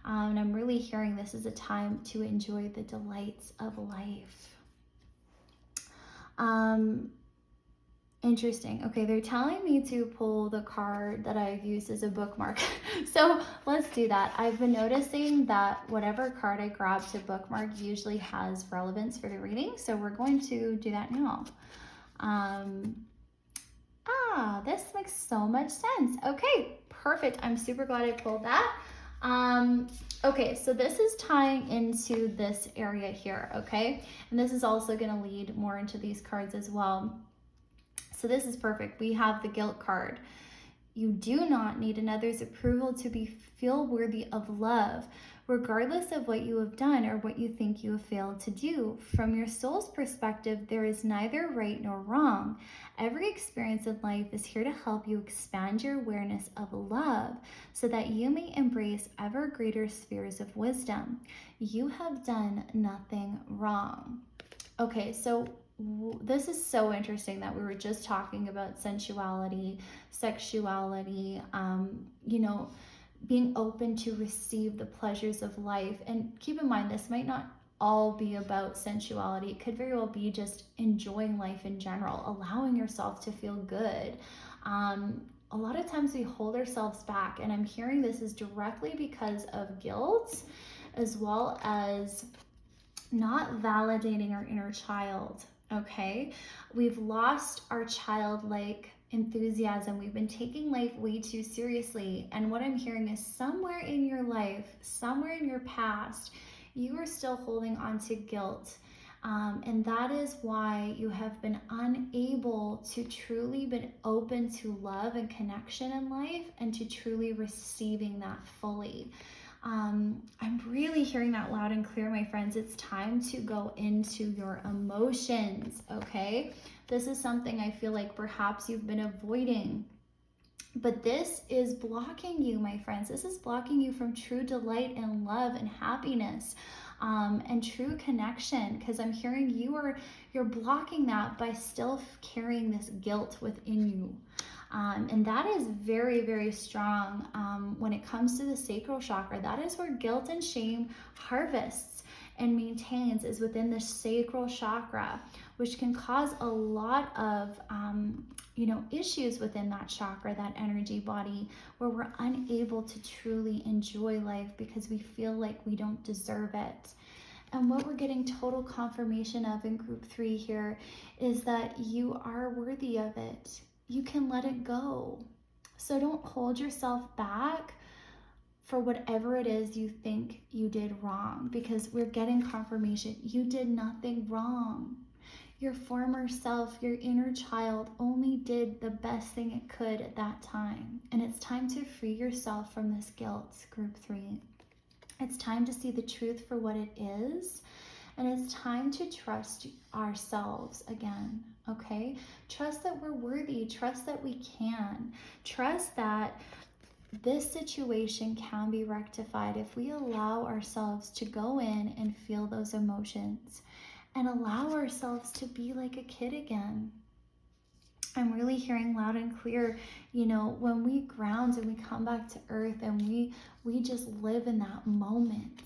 And I'm really hearing this is a time to enjoy the delights of life. Interesting. Okay, they're telling me to pull the card that I've used as a bookmark. So let's do that. I've been noticing that whatever card I grab to bookmark usually has relevance for the reading. So we're going to do that now. This makes so much sense. Okay, perfect. I'm super glad I pulled that. Okay, so this is tying into this area here, okay? And this is also going to lead more into these cards as well. So this is perfect. We have the guilt card. You do not need another's approval to feel worthy of love, regardless of what you have done or what you think you have failed to do. From your soul's perspective, there is neither right nor wrong. Every experience in life is here to help you expand your awareness of love so that you may embrace ever greater spheres of wisdom. You have done nothing wrong. Okay, so this is so interesting that we were just talking about sensuality, sexuality, being open to receive the pleasures of life. And keep in mind, this might not all be about sensuality. It could very well be just enjoying life in general, allowing yourself to feel good. A lot of times we hold ourselves back, and I'm hearing this is directly because of guilt, as well as not validating our inner child. Okay, we've lost our childlike enthusiasm. We've been taking life way too seriously. And what I'm hearing is somewhere in your life, somewhere in your past, you are still holding on to guilt. And that is why you have been unable to truly been open to love and connection in life and to truly receiving that fully. I'm really hearing that loud and clear, my friends. It's time to go into your emotions, okay? This is something I feel like perhaps you've been avoiding. But this is blocking you, my friends. This is blocking you from true delight and love and happiness, and true connection. Because I'm hearing you're blocking that by still carrying this guilt within you. And that is very, very strong when it comes to the sacral chakra. That is where guilt and shame harvests and maintains, is within the sacral chakra, which can cause a lot of issues within that chakra, that energy body, where we're unable to truly enjoy life because we feel like we don't deserve it. And what we're getting total confirmation of in group 3 here is that you are worthy of it. You can let it go. So don't hold yourself back for whatever it is you think you did wrong, because we're getting confirmation you did nothing wrong. Your former self, your inner child, only did the best thing it could at that time. And it's time to free yourself from this guilt, group 3. It's time to see the truth for what it is. And it's time to trust ourselves again, okay? Trust that we're worthy. Trust that we can. Trust that this situation can be rectified if we allow ourselves to go in and feel those emotions and allow ourselves to be like a kid again. I'm really hearing loud and clear, when we ground and we come back to earth and we just live in that moment.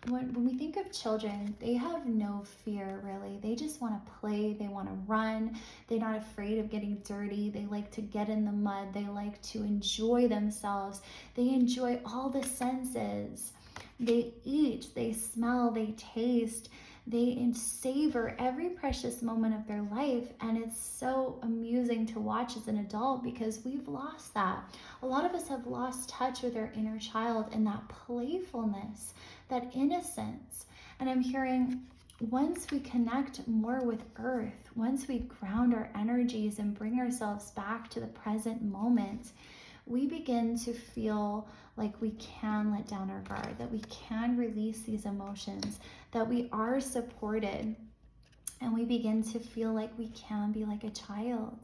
When we think of children, they have no fear, really. They just want to play. They want to run. They're not afraid of getting dirty. They like to get in the mud. They like to enjoy themselves. They enjoy all the senses. They eat, they smell, they taste, they savor every precious moment of their life. And it's so amusing to watch as an adult because we've lost that. A lot of us have lost touch with our inner child and that playfulness, that innocence. And I'm hearing, once we connect more with earth, once we ground our energies and bring ourselves back to the present moment, we begin to feel like we can let down our guard, that we can release these emotions, that we are supported, and we begin to feel like we can be like a child.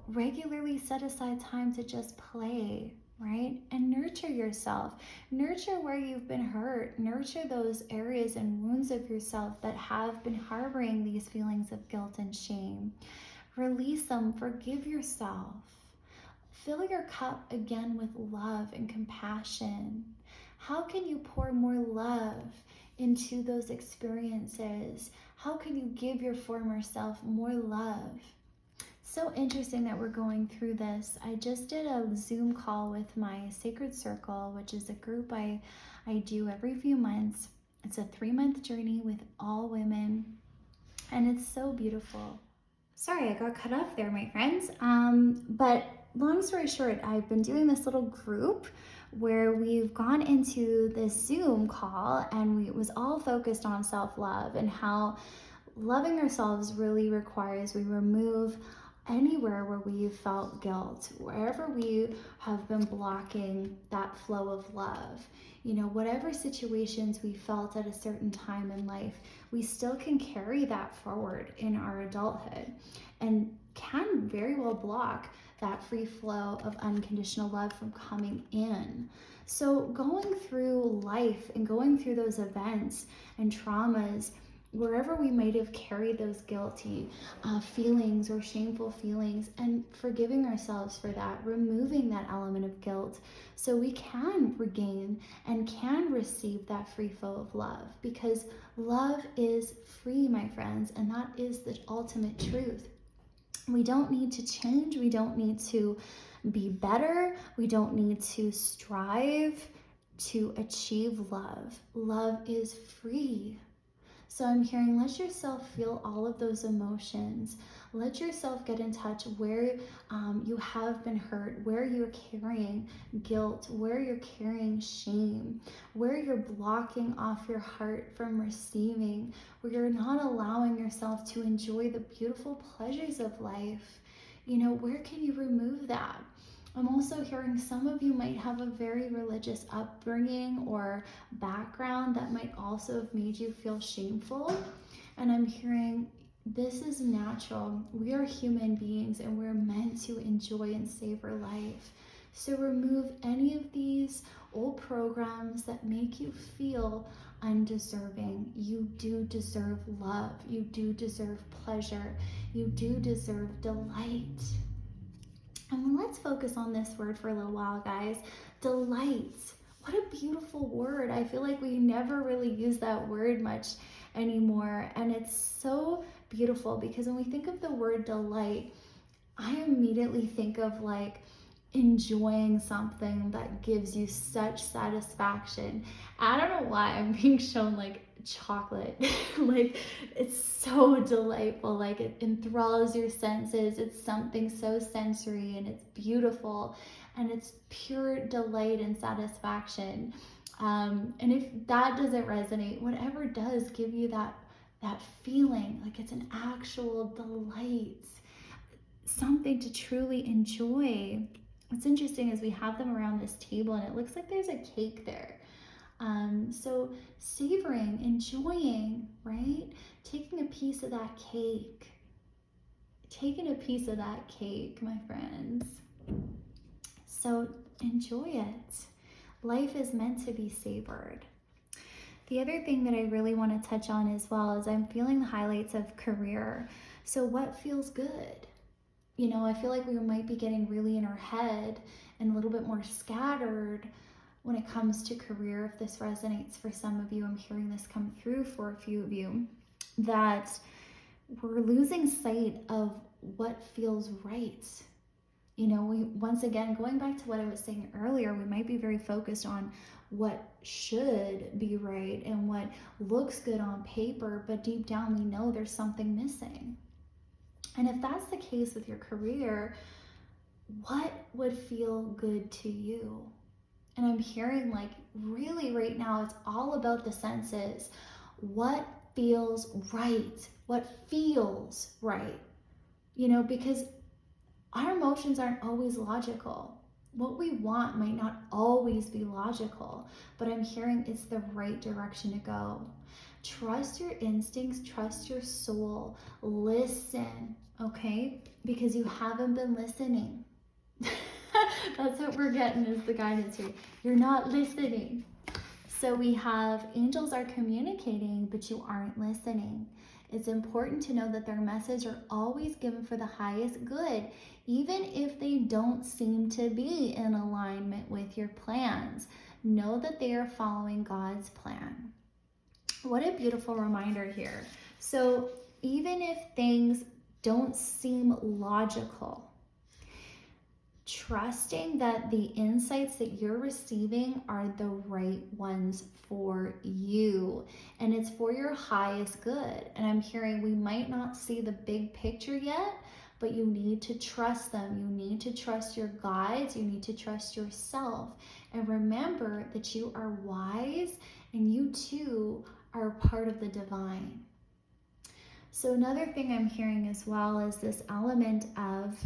Regularly set aside time to just play, right? And nurture yourself. Nurture where you've been hurt. Nurture those areas and wounds of yourself that have been harboring these feelings of guilt and shame. Release them. Forgive yourself. Fill your cup again with love and compassion. How can you pour more love into those experiences? How can you give your former self more love? So interesting that we're going through this. I just did a Zoom call with my Sacred Circle, which is a group I do every few months. It's a 3-month journey with all women, and it's so beautiful. Sorry, I got cut off there, my friends. But long story short, I've been doing this little group where we've gone into this Zoom call, and it was all focused on self-love and how loving ourselves really requires we remove anywhere where we felt guilt, wherever we have been blocking that flow of love. Whatever situations we felt at a certain time in life, we still can carry that forward in our adulthood and can very well block that free flow of unconditional love from coming in. So going through life and going through those events and traumas, wherever we might have carried those guilty feelings or shameful feelings, and forgiving ourselves for that, removing that element of guilt so we can regain and can receive that free flow of love, because love is free, my friends, and that is the ultimate truth. We don't need to change. We don't need to be better. We don't need to strive to achieve love. Love is free. So I'm hearing, let yourself feel all of those emotions. Let yourself get in touch where you have been hurt, where you're carrying guilt, where you're carrying shame, where you're blocking off your heart from receiving, where you're not allowing yourself to enjoy the beautiful pleasures of life. Where can you remove that? I'm also hearing some of you might have a very religious upbringing or background that might also have made you feel shameful. And I'm hearing this is natural. We are human beings and we're meant to enjoy and savor life. So remove any of these old programs that make you feel undeserving. You do deserve love. You do deserve pleasure. You do deserve delight. And let's focus on this word for a little while, guys. Delight. What a beautiful word. I feel like we never really use that word much anymore. And it's so beautiful because when we think of the word delight, I immediately think of like enjoying something that gives you such satisfaction. I don't know why I'm being shown like chocolate. Like it's so delightful, like it enthralls your senses. It's something so sensory and it's beautiful and it's pure delight and satisfaction. And if that doesn't resonate, whatever does give you that feeling, like it's an actual delight, something to truly enjoy. What's interesting is we have them around this table and it looks like there's a cake there. So savoring, enjoying, right? Taking a piece of that cake. Taking a piece of that cake, my friends. So enjoy it. Life is meant to be savored. The other thing that I really want to touch on as well is I'm feeling the highlights of career. So what feels good? I feel like we might be getting really in our head and a little bit more scattered when it comes to career. If this resonates for some of you, I'm hearing this come through for a few of you, that we're losing sight of what feels right. Once again, going back to what I was saying earlier, we might be very focused on what should be right and what looks good on paper, but deep down we know there's something missing. And if that's the case with your career, what would feel good to you? And I'm hearing like really right now, it's all about the senses. What feels right? What feels right? Because our emotions aren't always logical. What we want might not always be logical, but I'm hearing it's the right direction to go. Trust your instincts, trust your soul, listen, okay? Because you haven't been listening. That's what we're getting is the guidance here. You're not listening. So we have angels are communicating, but you aren't listening. It's important to know that their message are always given for the highest good, even if they don't seem to be in alignment with your plans. Know that they are following God's plan. What a beautiful reminder here. So even if things don't seem logical, trusting that the insights that you're receiving are the right ones for you and it's for your highest good. And I'm hearing we might not see the big picture yet, but you need to trust them. You need to trust your guides. You need to trust yourself. And remember that you are wise and you too are part of the divine. So another thing I'm hearing as well is this element of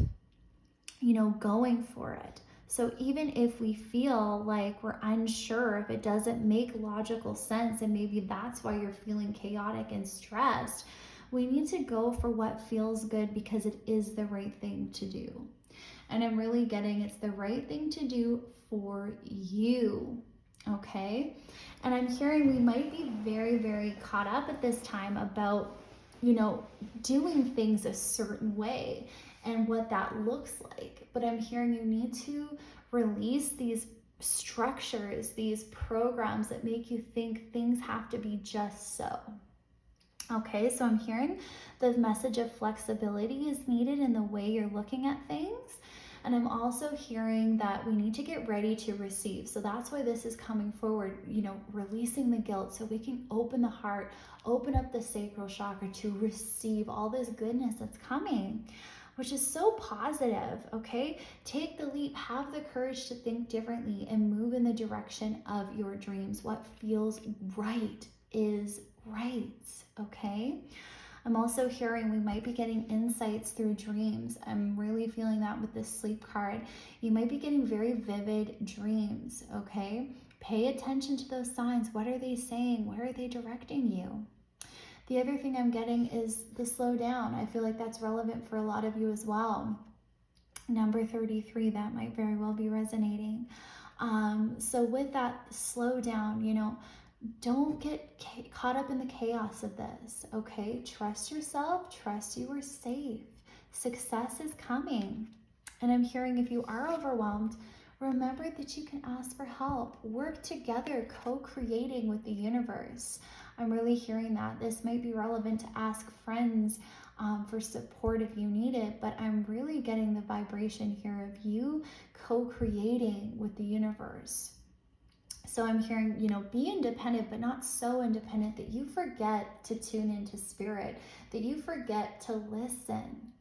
going for it. So even if we feel like we're unsure, if it doesn't make logical sense, and maybe that's why you're feeling chaotic and stressed, we need to go for what feels good because it is the right thing to do. And I'm really getting it's the right thing to do for you, okay? And I'm hearing we might be very, very caught up at this time about, doing things a certain way and what that looks like. But I'm hearing you need to release these structures, these programs that make you think things have to be just so. Okay, so I'm hearing the message of flexibility is needed in the way you're looking at things. And I'm also hearing that we need to get ready to receive. So that's why this is coming forward, releasing the guilt so we can open the heart, open up the sacral chakra to receive all this goodness that's coming, which is so positive, okay? Take the leap, have the courage to think differently and move in the direction of your dreams. What feels right is right, okay? I'm also hearing we might be getting insights through dreams. I'm really feeling that with this sleep card. You might be getting very vivid dreams, okay? Pay attention to those signs. What are they saying? Where are they directing you? The other thing I'm getting is the slow down. I feel like that's relevant for a lot of you as well. Number 33, that might very well be resonating. So with that slow down, don't get caught up in the chaos of this, okay? Trust yourself, trust you are safe. Success is coming. And I'm hearing if you are overwhelmed, remember that you can ask for help. Work together, co-creating with the universe. I'm really hearing that. This might be relevant to ask friends for support if you need it, but I'm really getting the vibration here of you co-creating with the universe. So I'm hearing, be independent, but not so independent that you forget to tune into spirit, that you forget to listen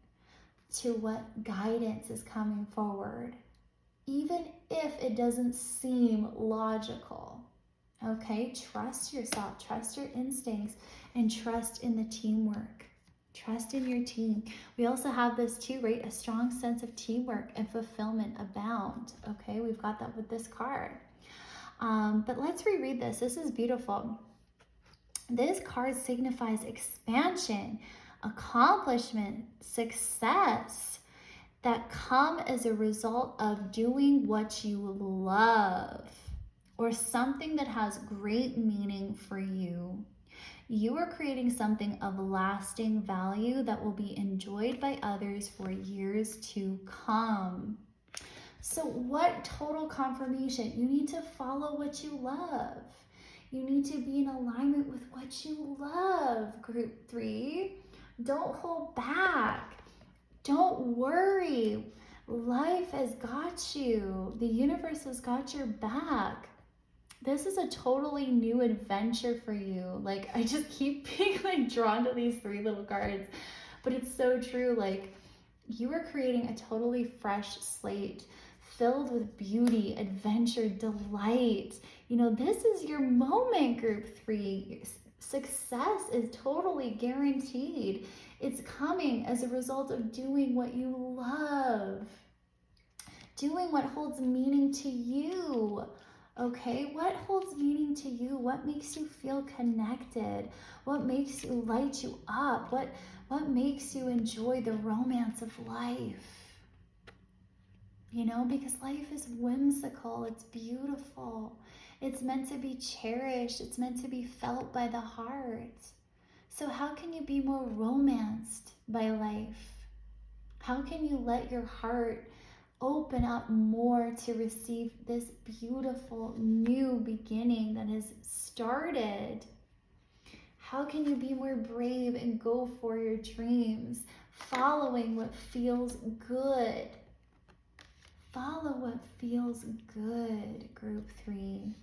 to what guidance is coming forward, even if it doesn't seem logical. Okay, trust yourself, trust your instincts, and trust in the teamwork. Trust in your team. We also have this too, right? A strong sense of teamwork and fulfillment abound. Okay, we've got that with this card. But let's reread this. This is beautiful. This card signifies expansion, accomplishment, success that come as a result of doing what you love or something that has great meaning for you. You are creating something of lasting value that will be enjoyed by others for years to come. So what total confirmation? You need to follow what you love. You need to be in alignment with what you love, group 3. Don't hold back. Don't worry. Life has got you. The universe has got your back. This is a totally new adventure for you. Like, I just keep being drawn to these 3 little cards, but it's so true. You are creating a totally fresh slate filled with beauty, adventure, delight. This is your moment, group 3. Success is totally guaranteed. It's coming as a result of doing what you love, doing what holds meaning to you. Okay, what holds meaning to you? What makes you feel connected? What makes you light you up? What makes you enjoy the romance of life? Because life is whimsical, it's beautiful. It's meant to be cherished. It's meant to be felt by the heart. So how can you be more romanced by life? How can you let your heart open up more to receive this beautiful new beginning that has started? How can you be more brave and go for your dreams, following what feels good? Follow what feels good, group 3.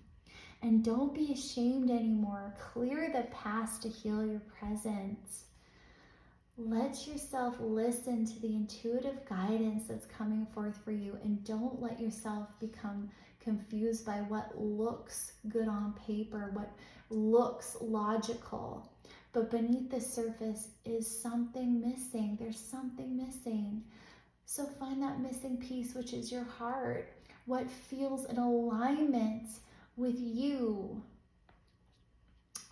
And don't be ashamed anymore. Clear the past to heal your present. Let yourself listen to the intuitive guidance that's coming forth for you, and don't let yourself become confused by what looks good on paper, what looks logical. But beneath the surface is something missing. There's something missing. So find that missing piece, which is your heart. What feels in alignment with you.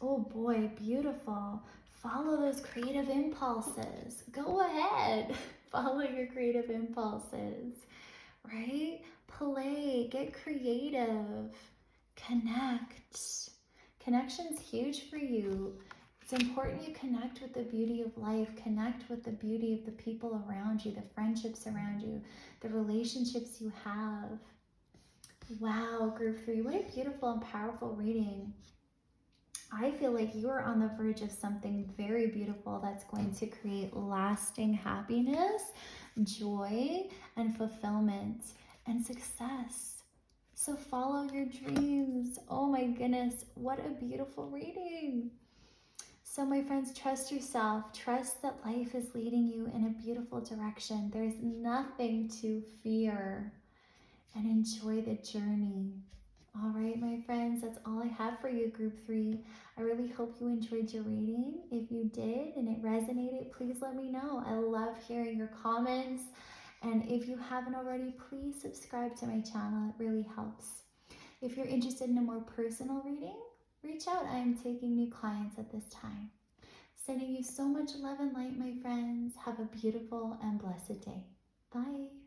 Oh boy, beautiful. Follow those creative impulses. Go ahead. Follow your creative impulses, right? Play, get creative, connect. Connection's huge for you. It's important you connect with the beauty of life, connect with the beauty of the people around you, the friendships around you, the relationships you have. Wow, group 3, what a beautiful and powerful reading. I feel like you are on the verge of something very beautiful that's going to create lasting happiness, joy and fulfillment and success. So follow your dreams. Oh my goodness, what a beautiful reading. So my friends, trust yourself. Trust that life is leading you in a beautiful direction. There's nothing to fear, and enjoy the journey. All right, my friends, that's all I have for you, Group 3. I really hope you enjoyed your reading. If you did and it resonated, please let me know. I love hearing your comments. And if you haven't already, please subscribe to my channel. It really helps. If you're interested in a more personal reading, reach out. I am taking new clients at this time. Sending you so much love and light, my friends. Have a beautiful and blessed day. Bye.